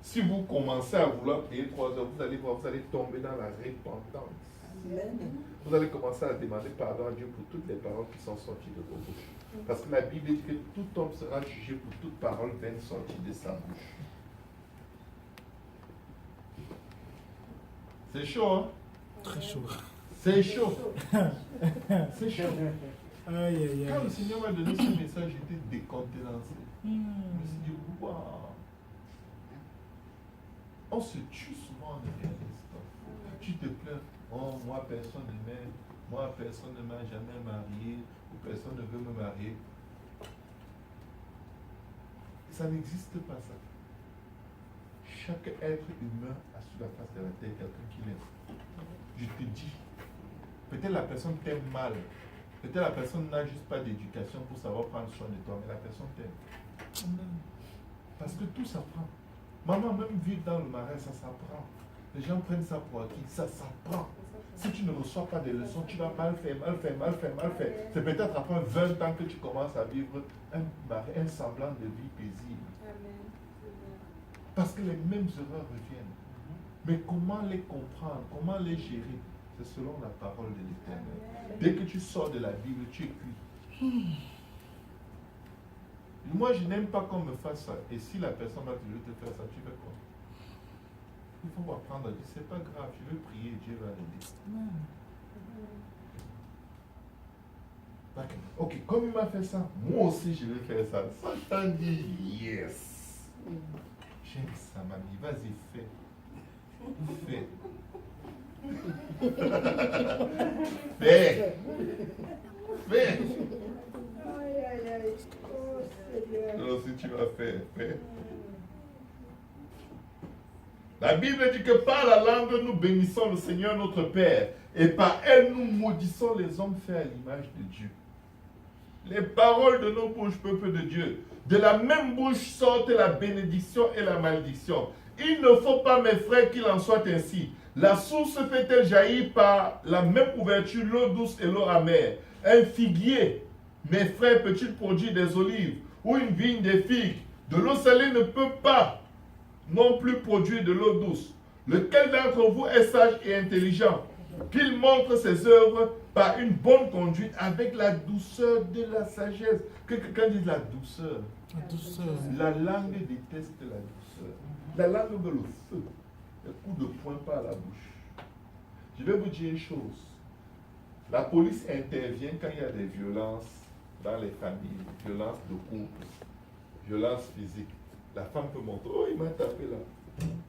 Si vous commencez à vouloir prier 3 heures, vous allez voir, vous allez tomber dans la repentance. Vous allez commencer à demander pardon à Dieu pour toutes les paroles qui sont sorties de vos bouches. Parce que la Bible dit que tout homme sera jugé pour toute parole vaine sortie de sa bouche. C'est chaud, hein? Très chaud. C'est chaud. C'est chaud. Aïe, aïe, Quand le aïe. Seigneur m'a donné ce message, j'étais décontenancé. Je me suis dit, waouh! On se tue souvent en ne réalise pas. Tu te plains, oh, moi personne ne m'aime, moi personne ne m'a jamais marié, ou personne ne veut me marier. Ça n'existe pas ça. Chaque être humain a sur la face de la terre quelqu'un qui l'aime. Je te dis, peut-être la personne t'aime mal, peut-être la personne n'a juste pas d'éducation pour savoir prendre soin de toi, mais la personne t'aime. Parce que tout s'apprend. Maman, même vivre dans le marais, ça s'apprend. Les gens prennent ça pour acquis, ça s'apprend. Si tu ne reçois pas des leçons, tu vas mal faire. C'est peut-être après 20 ans que tu commences à vivre un semblant de vie paisible. Parce que les mêmes erreurs reviennent. Mais comment les comprendre, comment les gérer? C'est selon la parole de l'Éternel. Dès que tu sors de la Bible, tu es cuit. Moi, je n'aime pas qu'on me fasse ça. Et si la personne va toujours te faire ça, tu fais quoi? Il faut apprendre à dire, c'est pas grave, je vais prier, Dieu va l'aider. Ok, comme il m'a fait ça, moi aussi je vais faire ça. Ça t'a dit, yes. J'aime ça, mamie, vas-y, fais. Fais. Fais. Fais. Non, si tu vas faire, fais. La Bible dit que par la langue, nous bénissons le Seigneur notre Père, et par elle, nous maudissons les hommes faits à l'image de Dieu. Les paroles de nos bouches, peuple de Dieu, de la même bouche sortent la bénédiction et la malédiction. Il ne faut pas, mes frères, qu'il en soit ainsi. La source fait-elle jaillir par la même ouverture l'eau douce et l'eau amère? Un figuier, mes frères, peut-il produire des olives, ou une vigne des figues? De l'eau salée ne peut pas non plus produire de l'eau douce. Lequel d'entre vous est sage et intelligent? Qu'il montre ses œuvres par une bonne conduite avec la douceur de la sagesse. Quand dit la douceur? La douceur. La langue déteste la douceur. La langue veut le feu. Le coup de poing par la bouche. Je vais vous dire une chose. La police intervient quand il y a des violences dans les familles, violences de couple, violences physiques. La femme peut montrer, oh, il m'a tapé là.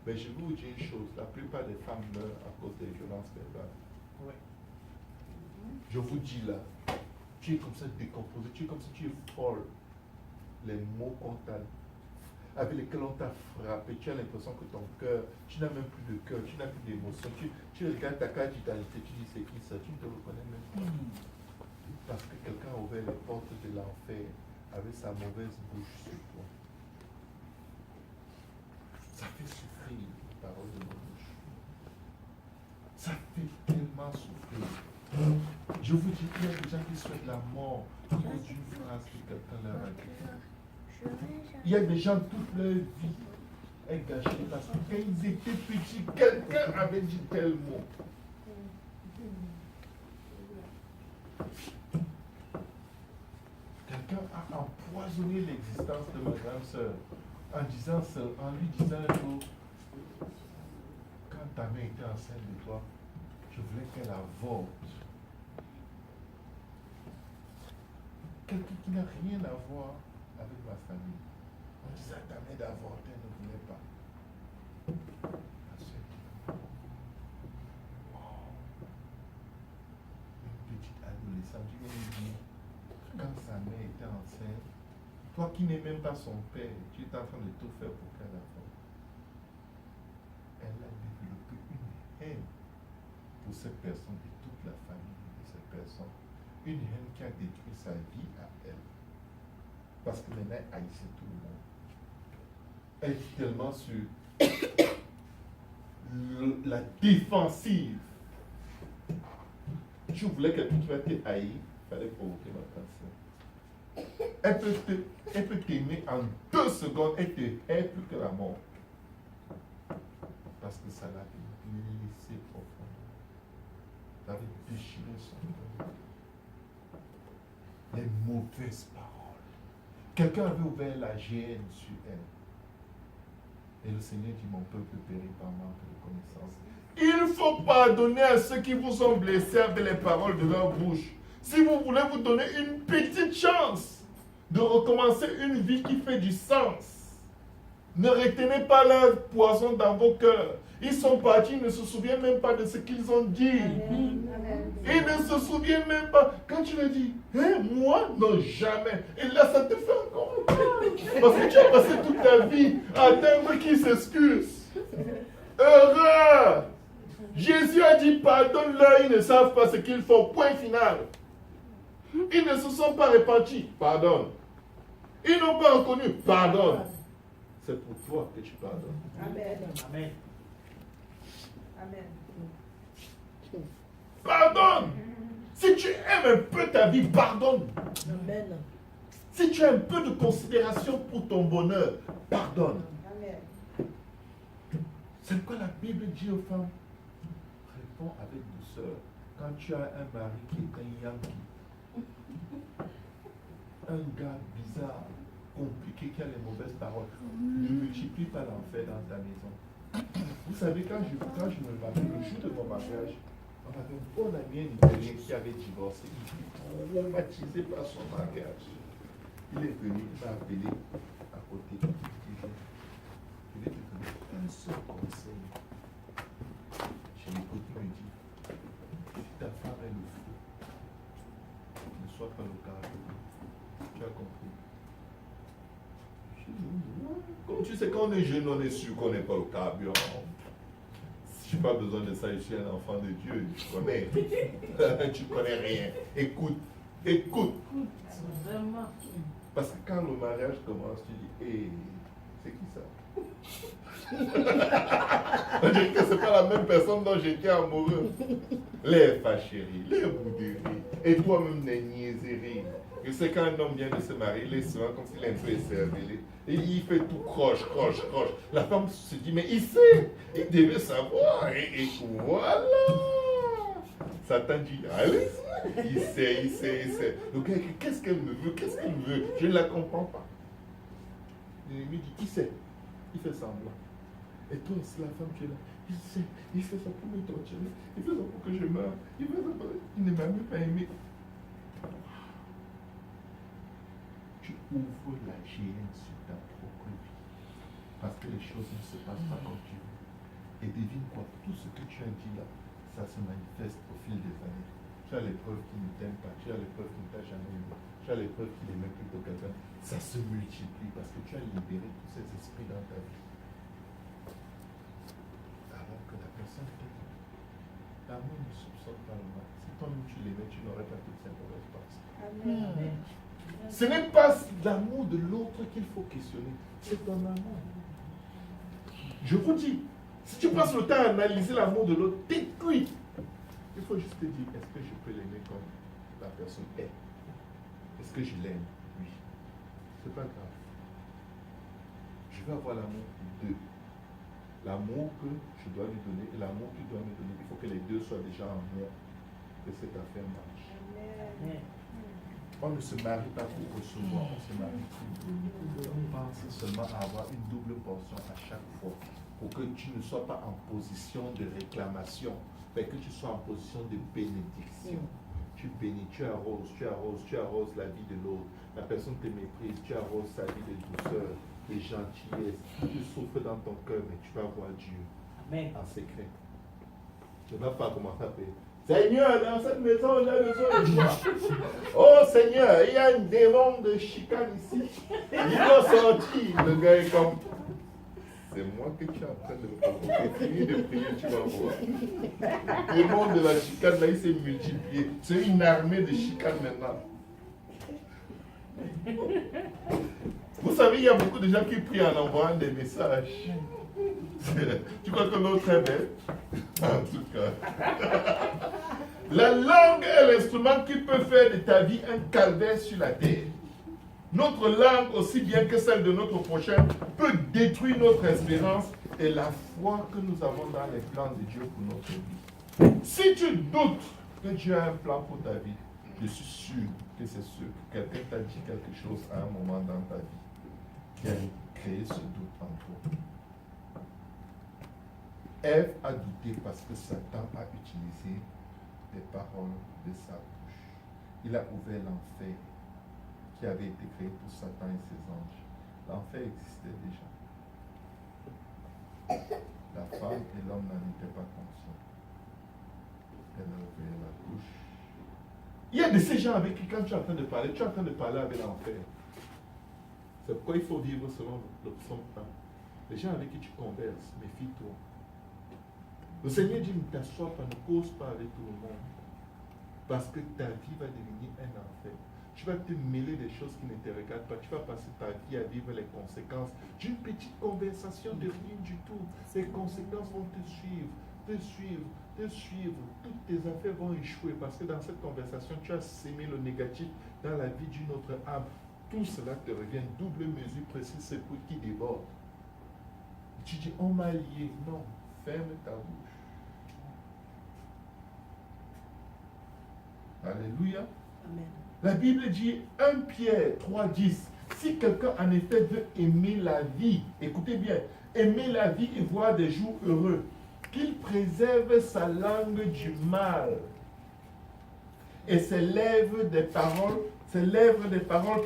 Mais je vais vous dire une chose, la plupart des femmes meurent à cause des violences verbales. Ouais. Je vous dis là, tu es comme ça décomposé, tu es comme si tu es folle. Les mots qu'on t'a, avec lesquels on t'a frappé, tu as l'impression que ton cœur, tu n'as même plus de cœur, tu n'as plus d'émotion. Tu regardes ta carte d'identité, tu dis c'est qui ça, tu ne te reconnais même pas. Parce que quelqu'un a ouvert les portes de l'enfer avec sa mauvaise bouche sur toi. Ça fait souffrir les paroles de ma bouche. Ça fait tellement souffrir. Je vous dis qu'il y a des gens qui souhaitent la mort à cause d'une phrase que quelqu'un leur a dit. Il y a des gens, toute leur vie est gâchée parce que quand ils étaient petits, quelqu'un avait dit tel mot. Quelqu'un a empoisonné l'existence de ma grande sœur en lui disant un jour, quand ta mère était enceinte de toi, je voulais qu'elle avorte. Quelqu'un qui n'a rien à voir avec ma famille. On disait à ta mère d'avorter, elle ne voulait pas. Ma soeur dit, oh, une petite adolescente, tu viens de dire, quand sa mère était enceinte, toi qui n'es même pas son père, tu es en train de tout faire pour qu'elle avorte. Elle a développé une haine pour cette personne et toute la famille de cette personne. Une haine qui a détruit sa vie à elle. Parce que maintenant, elle haïssait tout le monde. Elle est tellement sur la défensive. Je voulais que quelqu'un qui va te haïr, il fallait provoquer ma cancer. Elle peut t'aimer en 2 secondes, elle te hait plus que la mort. Parce que ça l'a blessé profondément. Ça avait déchiré son cœur. Les mauvaises paroles. Quelqu'un avait ouvert la GN sur elle. Et le Seigneur dit, mon peuple périt par manque de connaissance. Il faut pardonner à ceux qui vous ont blessés avec les paroles de leur bouche. Si vous voulez vous donner une petite chance de recommencer une vie qui fait du sens, ne retenez pas leur poison dans vos cœurs. Ils sont partis, ils ne se souviennent même pas de ce qu'ils ont dit. Amen. Ils ne se souviennent même pas. Quand tu le dis, hein, moi, non, jamais. Et là, ça te fait encore mal. Parce que tu as passé toute ta vie à attendre qu'ils s'excusent. Heureux! Jésus a dit, pardonne-leur, ils ne savent pas ce qu'ils font. Point final. Ils ne se sont pas repentis. Pardonne. Ils n'ont pas reconnu. Pardonne. C'est pour toi que tu pardonnes. Amen. Amen. Amen. Pardonne. Si tu aimes un peu ta vie, pardonne. Amen. Si tu as un peu de considération pour ton bonheur, pardonne. Amen. C'est quoi la Bible dit aux femmes? Réponds avec douceur. Quand tu as un mari qui est un yankee, un gars bizarre, compliqué, qui a les mauvaises paroles, ne multiplie pas l'enfer dans ta maison. Vous savez, quand je me marie, le jour de mon mariage, on avait un bon ami italien qui avait divorcé. Il était traumatisé par son mariage. Il est venu, il m'a appelé à côté. Il dit, je vais te donner un seul conseil. Je l'écoute, il me dit, si ta femme est le fou, ne sois pas le caractère. Tu as compris? Je dis, oui. Comme tu sais, quand on est jeune, on est sûr qu'on n'est pas le carburant. Je n'ai pas besoin de ça, je suis un enfant de Dieu. Tu connais. Tu connais rien. Écoute. Écoute. Vraiment. Parce que quand le mariage commence, tu dis, hé, c'est qui ça? On dirait que ce n'est pas la même personne dont j'étais amoureux. Les fâcheries, les bouderies, et toi-même les niaiseries. Je sais quand un homme vient de se marier, il est souvent comme s'il est un peu écervelé. Et il fait tout croche. La femme se dit, mais il sait, il devait savoir. Et voilà. Satan dit, allez-y. Il sait. Donc, qu'est-ce qu'elle me veut? Je ne la comprends pas. L'ennemi dit, qui sait? Il fait semblant. Et toi, c'est la femme qui est là. Il fait ça pour me torturer. Il fait ça pour que je meure. Il fait ça pour... Il ne m'a même pas aimé. Tu ouvres la géhenne sur ta propre vie. Parce que les choses ne se passent pas comme tu veux. Et devine quoi, tout ce que tu as dit là, ça se manifeste au fil des années. Tu as les preuves qui ne t'aiment pas, tu as les preuves qui ne t'ont jamais aimé, tu as les preuves qui n'aiment plutôt quelqu'un. Ça se multiplie parce que tu as libéré tous ces esprits dans ta vie. Alors que la personne t'aime. L'amour ne soupçonne pas le mal. Si toi-même tu l'aimais, tu n'aurais pas toute cette mauvaise pensée. Amen. Ce n'est pas l'amour de l'autre qu'il faut questionner, c'est ton amour. Je vous dis, si tu passes le temps à analyser l'amour de l'autre, t'es cuit. Il faut juste te dire, est-ce que je peux l'aimer comme la personne est? Est-ce que je l'aime? Oui. C'est pas grave. Je veux avoir l'amour d'eux. L'amour que je dois lui donner et l'amour qu'il doit me donner. Il faut que les deux soient déjà en moi. Que cette affaire marche. Amen. On ne se marie pas pour recevoir, on se marie pour. On pense seulement à avoir une double portion à chaque fois. Pour que tu ne sois pas en position de réclamation, mais que tu sois en position de bénédiction. Tu bénis, tu arroses, tu arroses, tu arroses la vie de l'autre. La personne te méprise, tu arroses sa vie de douceur, de gentillesse. Tu souffres dans ton cœur, mais tu vas voir Dieu. Amen. En secret. Tu ne vas pas commencer à payer. Seigneur, dans cette maison, il y a besoin de toi. Oh Seigneur, il y a un démon de chicane ici. Il doit sortir. Le gars est comme... C'est moi que tu es en train de me provoquer. Finis de prier, tu vas voir. Le démon de la chicane, là, il s'est multiplié. C'est une armée de chicane maintenant. Vous savez, il y a beaucoup de gens qui prient en envoyant des messages. Tu crois que l'autre est belle? En tout cas. La langue est l'instrument qui peut faire de ta vie un calvaire sur la terre. Notre langue, aussi bien que celle de notre prochain, peut détruire notre espérance et la foi que nous avons dans les plans de Dieu pour notre vie. Si tu doutes que Dieu a un plan pour ta vie, je suis sûr que c'est sûr que quelqu'un t'a dit quelque chose à un moment dans ta vie qui a créé ce doute en toi. Ève a douté parce que Satan a utilisé des paroles de sa bouche. Il a ouvert l'enfer qui avait été créé pour Satan et ses anges. L'enfer existait déjà. La femme et l'homme n'en étaient pas conscients. Elle a ouvert la bouche. Il y a de ces gens avec qui, quand tu es en train de parler, tu es en train de parler avec l'enfer. C'est pourquoi il faut vivre selon le psaume 1. Les gens avec qui tu converses, méfie-toi. Le Seigneur dit, ne t'assois pas, ne cause pas avec tout le monde. Parce que ta vie va devenir un enfer. Tu vas te mêler des choses qui ne te regardent pas. Tu vas passer ta vie à vivre les conséquences d'une petite conversation de rien du tout. Les conséquences vont te suivre, te suivre, te suivre. Toutes tes affaires vont échouer parce que dans cette conversation, tu as sémé le négatif dans la vie d'une autre âme. Tout cela te revient double mesure précise, c'est pour qui déborde. Tu dis, on m'a lié. Non, ferme ta bouche. Alléluia. Amen. La Bible dit 1 Pierre 3,10. Si quelqu'un en effet veut aimer la vie, écoutez bien, aimer la vie et voir des jours heureux, qu'il préserve sa langue du mal et ses lèvres des paroles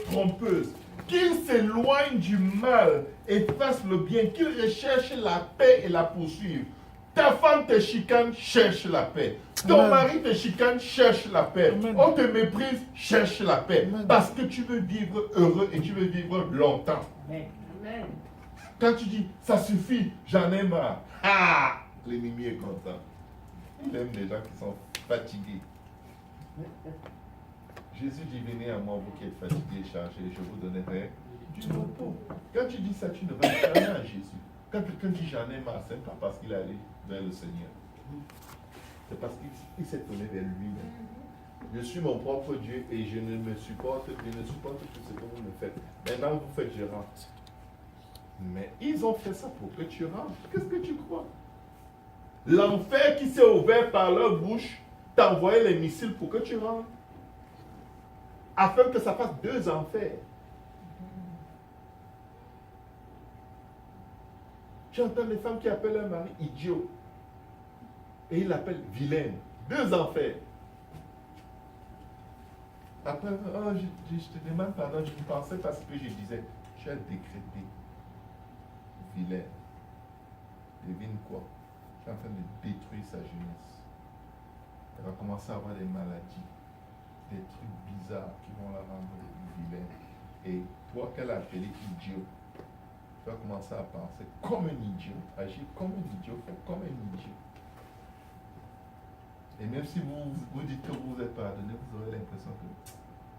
trompeuses, qu'il s'éloigne du mal et fasse le bien, qu'il recherche la paix et la poursuive. Ta femme te chicane, cherche la paix. Ton Amen. mari te chicane, cherche la paix. Amen. On te méprise, cherche la paix. Amen. Parce que tu veux vivre heureux et tu veux vivre longtemps. Amen. Amen. Quand tu dis, ça suffit, j'en ai marre. Ah, l'ennemi est content. Il aime les gens qui sont fatigués. Jésus dit, venez à moi, vous qui êtes fatigués et chargés, je vous donnerai du repos. Quand tu dis ça, tu ne vas jamais à Jésus. Quand quelqu'un dit j'en ai marre, ce n'est pas parce qu'il est allé vers le Seigneur. C'est parce qu'il s'est tourné vers lui-même. Je suis mon propre Dieu et je ne supporte tout ce que vous me faites. Maintenant, vous faites, je rentre. Mais ils ont fait ça pour que tu rentres. Qu'est-ce que tu crois? L'enfer qui s'est ouvert par leur bouche t'a envoyé les missiles pour que tu rentres. Afin que ça fasse 2 enfers. Tu entends des femmes qui appellent un mari idiot. Et ils l'appellent vilaine. 2 enfers. Après, oh, je te demande pardon, je ne pensais pas ce que je disais. Tu as décrété vilaine. Devine quoi? Tu es en train de détruire sa jeunesse. Elle va commencer à avoir des maladies, des trucs bizarres qui vont la rendre vilaine. Et toi qu'elle a appelé idiot, tu vas commencer à penser comme un idiot, agir comme un idiot, faire comme un idiot. Et même si vous dites que vous vous êtes pardonné, vous aurez l'impression que,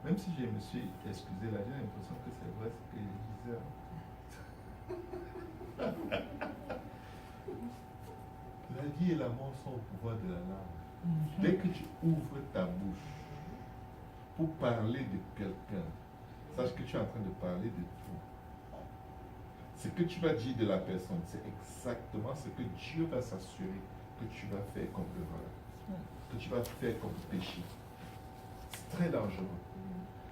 même si je me suis excusé là, j'ai l'impression que c'est vrai ce que je disais. La vie et la mort sont au pouvoir de la langue. Dès que tu ouvres ta bouche pour parler de quelqu'un, sache que tu es en train de parler de toi. Ce que tu vas dire de la personne, c'est exactement ce que Dieu va s'assurer que tu vas faire comme erreur, que tu vas faire comme péché. C'est très dangereux.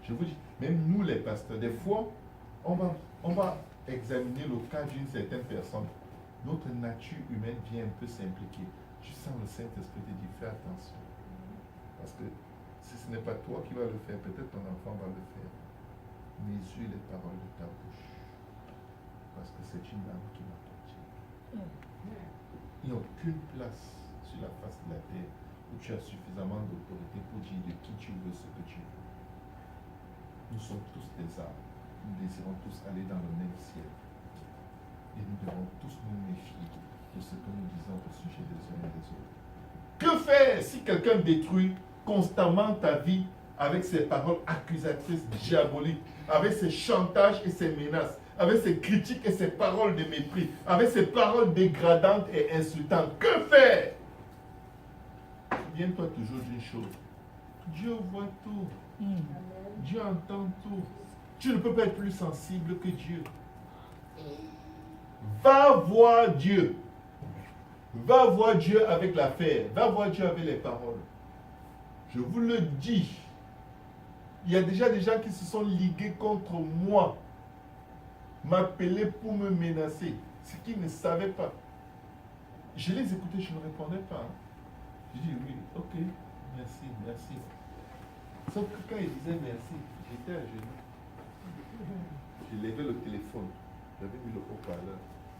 Je vous dis, même nous les pasteurs, des fois, on va examiner le cas d'une certaine personne. Notre nature humaine vient un peu s'impliquer. Tu sens le Saint-Esprit te dire, fais attention. Parce que si ce n'est pas toi qui vas le faire, peut-être ton enfant va le faire. Mesure les paroles de ta bouche. Parce que c'est une âme qui m'appartient. Il n'y a aucune place sur la face de la terre où tu as suffisamment d'autorité pour dire de qui tu veux ce que tu veux. Nous sommes tous des âmes. Nous désirons tous aller dans le même ciel. Et nous devons tous nous méfier de ce que nous disons au sujet des uns et des autres. Que faire si quelqu'un détruit constamment ta vie avec ses paroles accusatrices, diaboliques, avec ses chantages et ses menaces, avec ses critiques et ses paroles de mépris, avec ses paroles dégradantes et insultantes? Que faire? Souviens-toi toujours d'une chose. Dieu voit tout. Dieu entend tout. Tu ne peux pas être plus sensible que Dieu. Va voir Dieu. Va voir Dieu avec l'affaire. Va voir Dieu avec les paroles. Je vous le dis. Il y a déjà des gens qui se sont ligués contre moi. M'appeler pour me menacer. Ce qu'ils ne savaient pas. Je les écoutais, je ne répondais pas. Je dis oui, ok, merci, merci. Sauf que quand ils disaient merci, j'étais à genoux. Je levais le téléphone. J'avais mis le haut-parleur.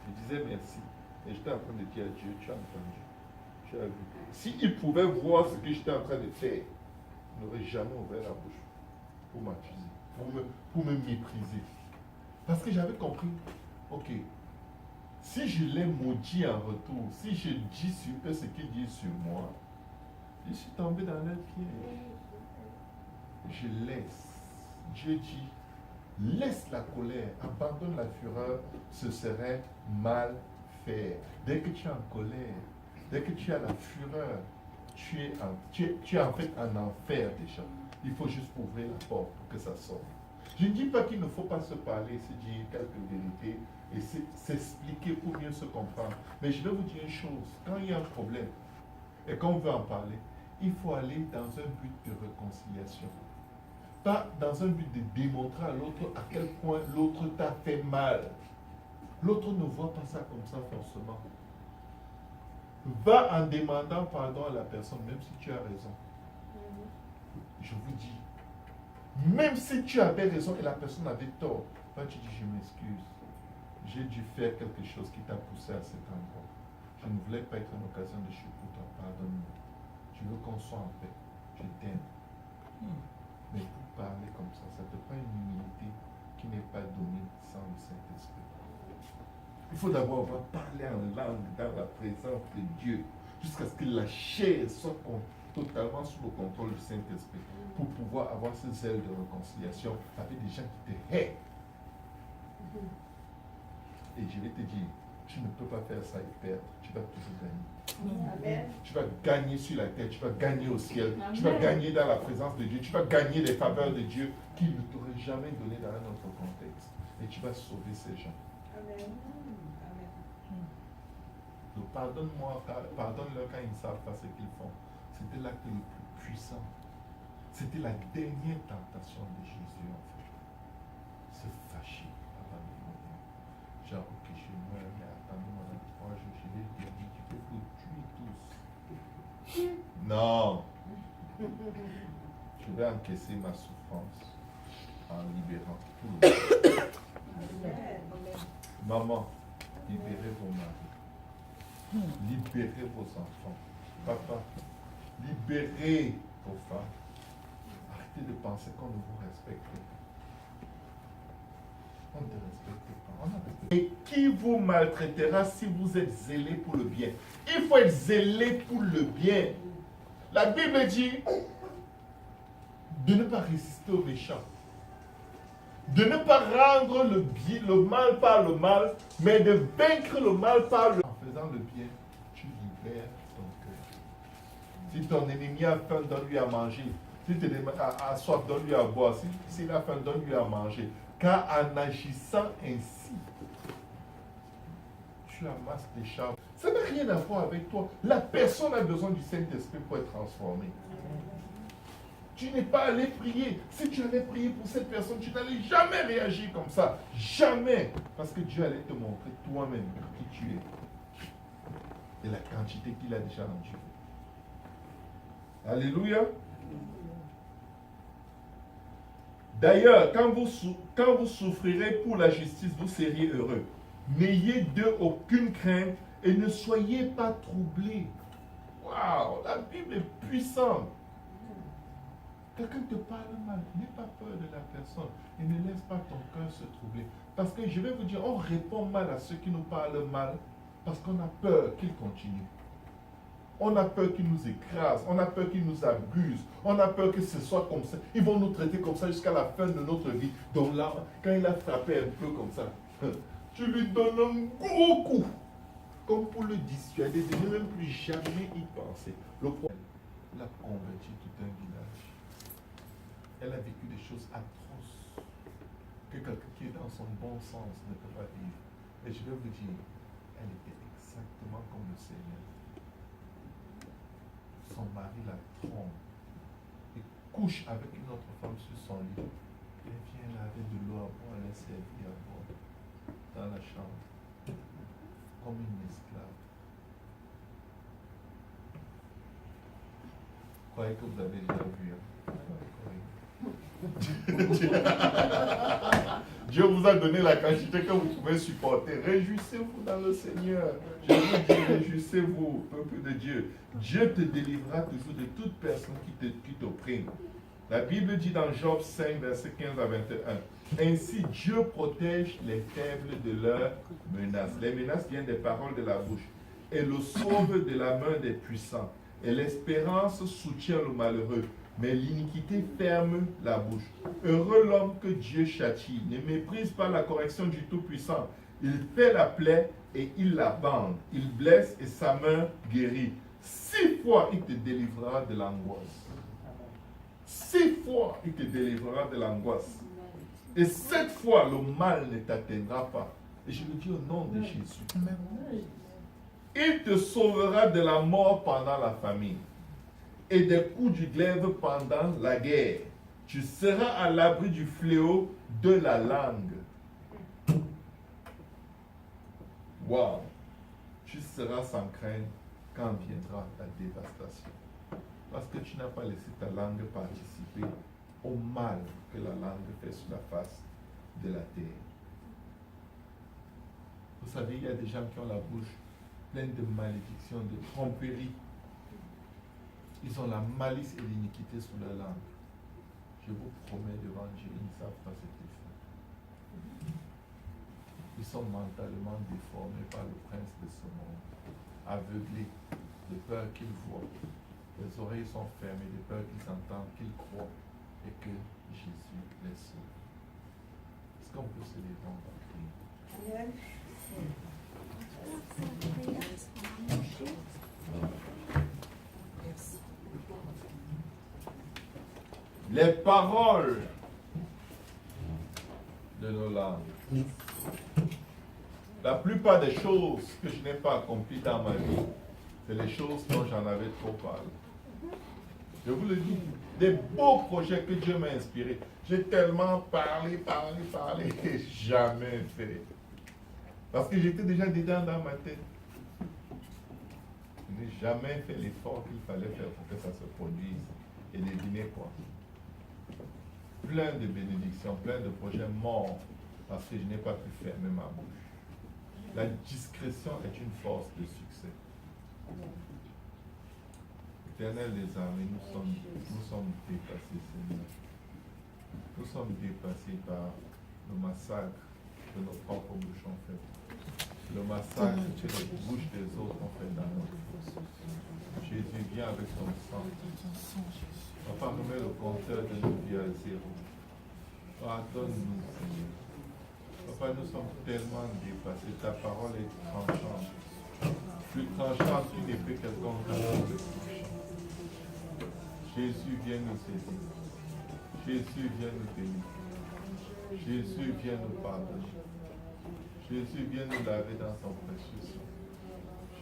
Je disais merci. Et j'étais en train de dire à Dieu, tu as entendu. Tu as vu. S'il pouvait voir ce que j'étais en train de faire, il n'aurait jamais ouvert la bouche pour m'accuser, pour me mépriser. Parce que j'avais compris, ok, si je l'ai maudit en retour, si je dis sur eux ce qu'ils disent sur moi, je suis tombé dans leur piège. Je laisse. Dieu dit, laisse la colère, abandonne la fureur, ce serait mal faire. Dès que tu es en colère, dès que tu as la fureur, tu es en fait en enfer déjà. Il faut juste ouvrir la porte pour que ça sorte. Je ne dis pas qu'il ne faut pas se parler, se dire quelques vérités et s'expliquer pour mieux se comprendre. Mais je vais vous dire une chose, quand il y a un problème et qu'on veut en parler, il faut aller dans un but de réconciliation. Pas dans un but de démontrer à l'autre à quel point l'autre t'a fait mal. L'autre ne voit pas ça comme ça forcément. Va en demandant pardon à la personne, même si tu as raison. Je vous dis, même si tu avais raison et la personne avait tort, toi tu dis je m'excuse. J'ai dû faire quelque chose qui t'a poussé à cet endroit. Je ne voulais pas être une occasion de chute pour toi, pardonne-moi. Je veux qu'on soit en paix. Je t'aime. Mais pour parler comme ça te prend une humilité qui n'est pas donnée sans le Saint-Esprit. Il faut d'abord parler en langue dans la présence de Dieu jusqu'à ce que la chair soit totalement sous le contrôle du Saint-Esprit pour pouvoir avoir ce zèle de réconciliation avec des gens qui te haïssent. Et je vais te dire, tu ne peux pas faire ça et perdre. Tu vas toujours gagner. Amen. Tu vas gagner sur la terre, tu vas gagner au ciel, Amen. tu vas gagner dans la présence de Dieu, tu vas gagner les faveurs de Dieu qu'il ne t'aurait jamais donné dans un autre contexte. Et tu vas sauver ces gens. Amen. Donc pardonne-moi, pardonne-leur quand ils ne savent pas ce qu'ils font. C'était l'acte le plus puissant. C'était la dernière tentation de Jésus en fait. Se fâcher avant de mourir. genre, ok, je meurs, mais attendez-moi dans 3 jours, je vais te dire, tu peux vous tuer tous. Non. Je vais encaisser ma souffrance en libérant tout le monde. Maman, libérez vos maris. Libérez vos enfants. Papa, libérez vos femmes. Arrêtez de penser qu'on ne vous respecte pas. On ne te respecte pas. On ne respecte pas. Et qui vous maltraitera si vous êtes zélé pour le bien? Il faut être zélé pour le bien. La Bible dit de ne pas résister aux méchants. De ne pas rendre le mal par le mal, mais de vaincre le mal par le... En faisant le bien, tu libères ton cœur. Si ton ennemi a faim, donne-lui à manger. Si tu as soif, donne-lui à boire. S'il a faim, donne-lui à manger. Car en agissant ainsi, tu amasses des charges. Ça n'a rien à voir avec toi. La personne a besoin du Saint-Esprit pour être transformée. Tu n'es pas allé prier. Si tu allais prier pour cette personne, tu n'allais jamais réagir comme ça. Jamais. Parce que Dieu allait te montrer toi-même qui tu es. Et la quantité qu'il a déjà en Dieu. Alléluia. D'ailleurs, quand vous souffrirez pour la justice, vous serez heureux. N'ayez d'eux aucune crainte et ne soyez pas troublés. Waouh, la Bible est puissante. Quelqu'un te parle mal, n'aie pas peur de la personne et ne laisse pas ton cœur se troubler. Parce que je vais vous dire, on répond mal à ceux qui nous parlent mal parce qu'on a peur qu'ils continuent. On a peur qu'ils nous écrasent, on a peur qu'ils nous abusent, on a peur que ce soit comme ça. Ils vont nous traiter comme ça jusqu'à la fin de notre vie. Donc là, quand il a frappé un peu comme ça, tu lui donnes un gros coup, comme pour le dissuader de ne même plus jamais y penser. Le problème, il a converti tout un village. Elle a vécu des choses atroces que quelqu'un qui est dans son bon sens ne peut pas vivre. Et je vais vous dire, elle était exactement comme le Seigneur. Son mari la trompe et couche avec une autre femme sur son lit. Elle vient laver de l'eau à boire, elle est servie à boire dans la chambre, comme une esclave. Croyez que vous avez déjà vu. Dieu vous a donné la quantité que vous pouvez supporter. Réjouissez-vous dans le Seigneur. Je vous dis, réjouissez-vous, peuple de Dieu. Dieu te délivrera toujours de toute personne qui t'opprime. La Bible dit dans Job 5, verset 15 à 21, ainsi Dieu protège les faibles de leurs menaces. Les menaces viennent des paroles de la bouche et le sauve de la main des puissants. Et l'espérance soutient le malheureux, mais l'iniquité ferme la bouche. Heureux l'homme que Dieu châtie, ne méprise pas la correction du Tout-Puissant. Il fait la plaie et il la bande. Il blesse et sa main guérit. 6 fois il te délivrera de l'angoisse. 6 fois il te délivrera de l'angoisse. Et 7 fois le mal ne t'atteindra pas. Et je le dis au nom de Jésus. Il te sauvera de la mort pendant la famine et des coups du glaive pendant la guerre. Tu seras à l'abri du fléau de la langue. Wow! Tu seras sans crainte quand viendra la dévastation. Parce que tu n'as pas laissé ta langue participer au mal que la langue fait sur la face de la terre. Vous savez, il y a des gens qui ont la bouche pleine de malédictions, de tromperies. Ils ont la malice et l'iniquité sous la langue. Je vous promets devant Dieu, ils ne savent pas ce qu'ils font. Ils sont mentalement déformés par le prince de ce monde, aveuglés de peur qu'ils voient. Les oreilles sont fermées de peur qu'ils entendent, qu'ils croient et que Jésus les sauve. Est-ce qu'on peut se lever en prier? Les paroles de nos langues. La plupart des choses que je n'ai pas accomplies dans ma vie, c'est les choses dont j'en avais trop parlé. Je vous le dis, des beaux projets que Dieu m'a inspirés. J'ai tellement parlé et jamais fait. Parce que j'étais déjà dedans dans ma tête. Je n'ai jamais fait l'effort qu'il fallait faire pour que ça se produise. Et devinez quoi? Plein de bénédictions, plein de projets morts parce que je n'ai pas pu fermer ma bouche. La discrétion est une force de succès. Éternel des armées, nous sommes dépassés, Seigneur. Nous sommes dépassés par le massacre que nos propres bouches ont fait. Le massacre que les bouches des autres ont fait dans notre vie. Jésus, viens avec ton sang. Papa, remets le compteur de nos vies à zéro. Pardonne-nous, Seigneur. Papa, nous sommes tellement dépassés. Ta parole est tranchante. Plus tranchante qu'une épée quelconque dans le bouche. Jésus, viens nous saisir. Jésus, viens nous bénir. Jésus, viens nous pardonner. Jésus, viens nous laver dans son précieux sang.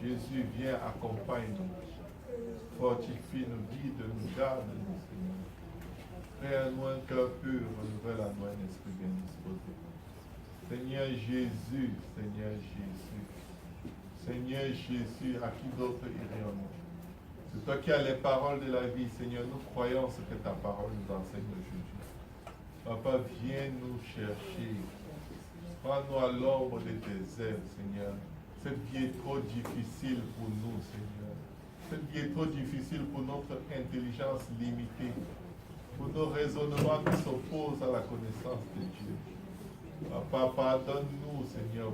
Jésus, viens, accompagne-nous. Fortifie-nous, guide-nous, garde-nous, Seigneur. Crée-nous un cœur pur, renouvelle à nous un esprit bien disposé. Seigneur Jésus, Seigneur Jésus. Seigneur Jésus, à qui d'autre irions-nous? C'est toi qui as les paroles de la vie, Seigneur. Nous croyons ce que ta parole nous enseigne aujourd'hui. Papa, viens nous chercher. Prends-nous à l'ombre de tes ailes, Seigneur. Cette vie est trop difficile pour nous, Seigneur. Cette vie est trop difficile pour notre intelligence limitée, pour nos raisonnements qui s'opposent à la connaissance de Dieu. Papa, pardonne-nous, Seigneur,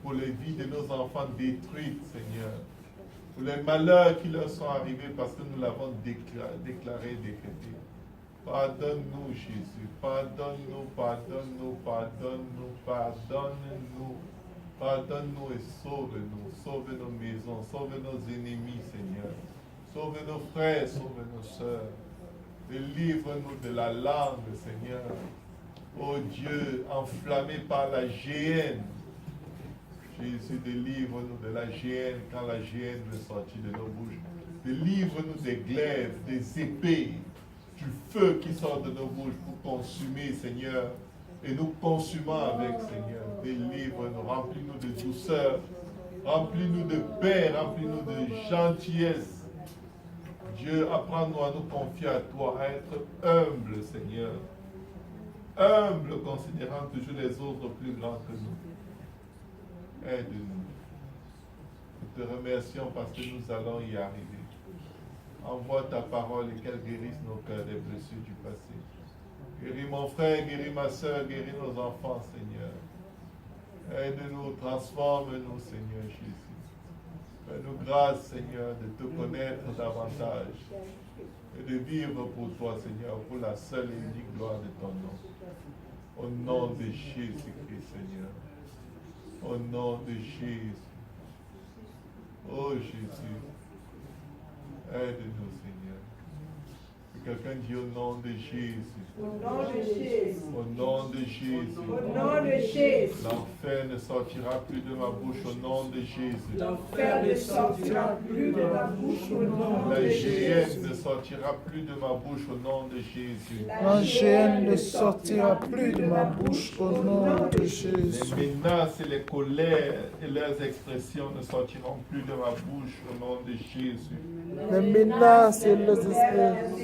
pour les vies de nos enfants détruites, Seigneur. Pour les malheurs qui leur sont arrivés parce que nous l'avons déclaré, décrété. Pardonne-nous, Jésus. Pardonne-nous, pardonne-nous, pardonne-nous, pardonne-nous. Pardonne-nous et sauve-nous. Sauve nos maisons, sauve nos ennemis, Seigneur. Sauve nos frères, sauve nos sœurs. Délivre-nous de la langue, Seigneur. Ô Dieu, enflammé par la géhenne. Jésus, délivre-nous de la géhenne quand la géhenne veut sortir de nos bouches. Délivre-nous des glaives, des épées, du feu qui sort de nos bouches pour consumer, Seigneur. Et nous consumons avec, Seigneur. Délivre-nous, remplis-nous de douceur, remplis-nous de paix, remplis-nous de gentillesse. Dieu, apprends-nous à nous confier à toi, à être humble, Seigneur. Humble, considérant toujours les autres plus grands que nous. Aide-nous. Nous te remercions parce que nous allons y arriver. Envoie ta parole et qu'elle guérisse nos cœurs des blessures du passé. Guéris mon frère, guéris ma soeur, guéris nos enfants, Seigneur. Aide-nous, transforme-nous, Seigneur Jésus. Fais-nous grâce, Seigneur, de te connaître davantage et de vivre pour toi, Seigneur, pour la seule et unique gloire de ton nom. Au nom de Jésus-Christ, Seigneur. Au nom de Jésus. Oh Jésus, aide-nous, Seigneur. Que quelqu'un dit au nom de Jésus. Au nom de Jésus. Au nom de Jésus. Au nom de Jésus. L'enfer ne sortira plus de ma bouche au nom de Jésus. L'enfer ne sortira plus de ma bouche au nom de La Jésus. géhenne ne sortira plus de ma bouche au nom de Jésus. La géhenne ne sortira plus de ma bouche au nom de Jésus. Les menaces et les colères et leurs expressions ne sortiront plus de ma bouche au nom de Jésus. Les menaces et les esprits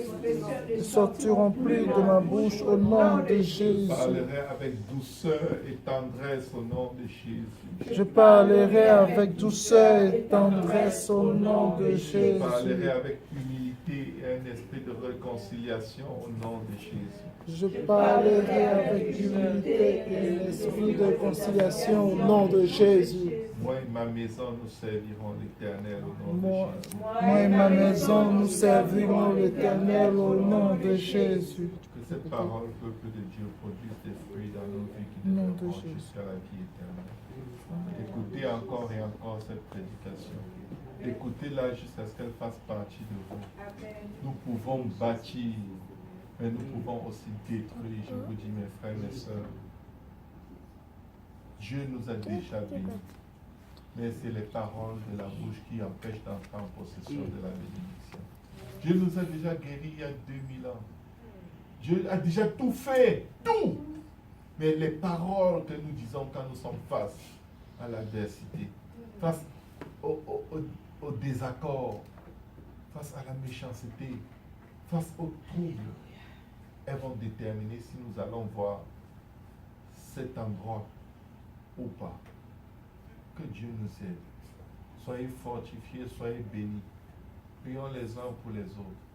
ne sortiront plus de ma bouche au nom de Jésus. Je parlerai avec douceur et tendresse au nom de Jésus. Je parlerai avec douceur et tendresse au nom de Jésus. Je parlerai avec humilité et un esprit de réconciliation au nom de Jésus. Je parlerai avec humilité et l'esprit de réconciliation au nom de Jésus. Moi et ma maison, nous servirons l'Éternel au nom Moi de Jésus. et ma maison, nous servirons l'Éternel au nom de Jésus. Que cette parole, peuple de Dieu, produise des fruits dans nos vies qui Nom de demeureront Jésus. jusqu'à la vie éternelle. Écoutez encore et encore cette prédication. Écoutez-la jusqu'à ce qu'elle fasse partie de vous. Nous pouvons bâtir, mais nous pouvons aussi détruire. Je vous dis, mes frères, mes sœurs, Dieu nous a déjà bénis. Mais c'est les paroles de la bouche qui empêchent d'entrer en possession de la bénédiction. Dieu nous a déjà guéris il y a 2000 ans. Dieu a déjà tout fait, tout. Mais les paroles que nous disons quand nous sommes face à l'adversité, face au désaccord, face à la méchanceté, face aux troubles, elles vont déterminer si nous allons voir cet endroit ou pas. Que Dieu nous aide. Soyez fortifiés, soyez bénis. Prions les uns pour les autres.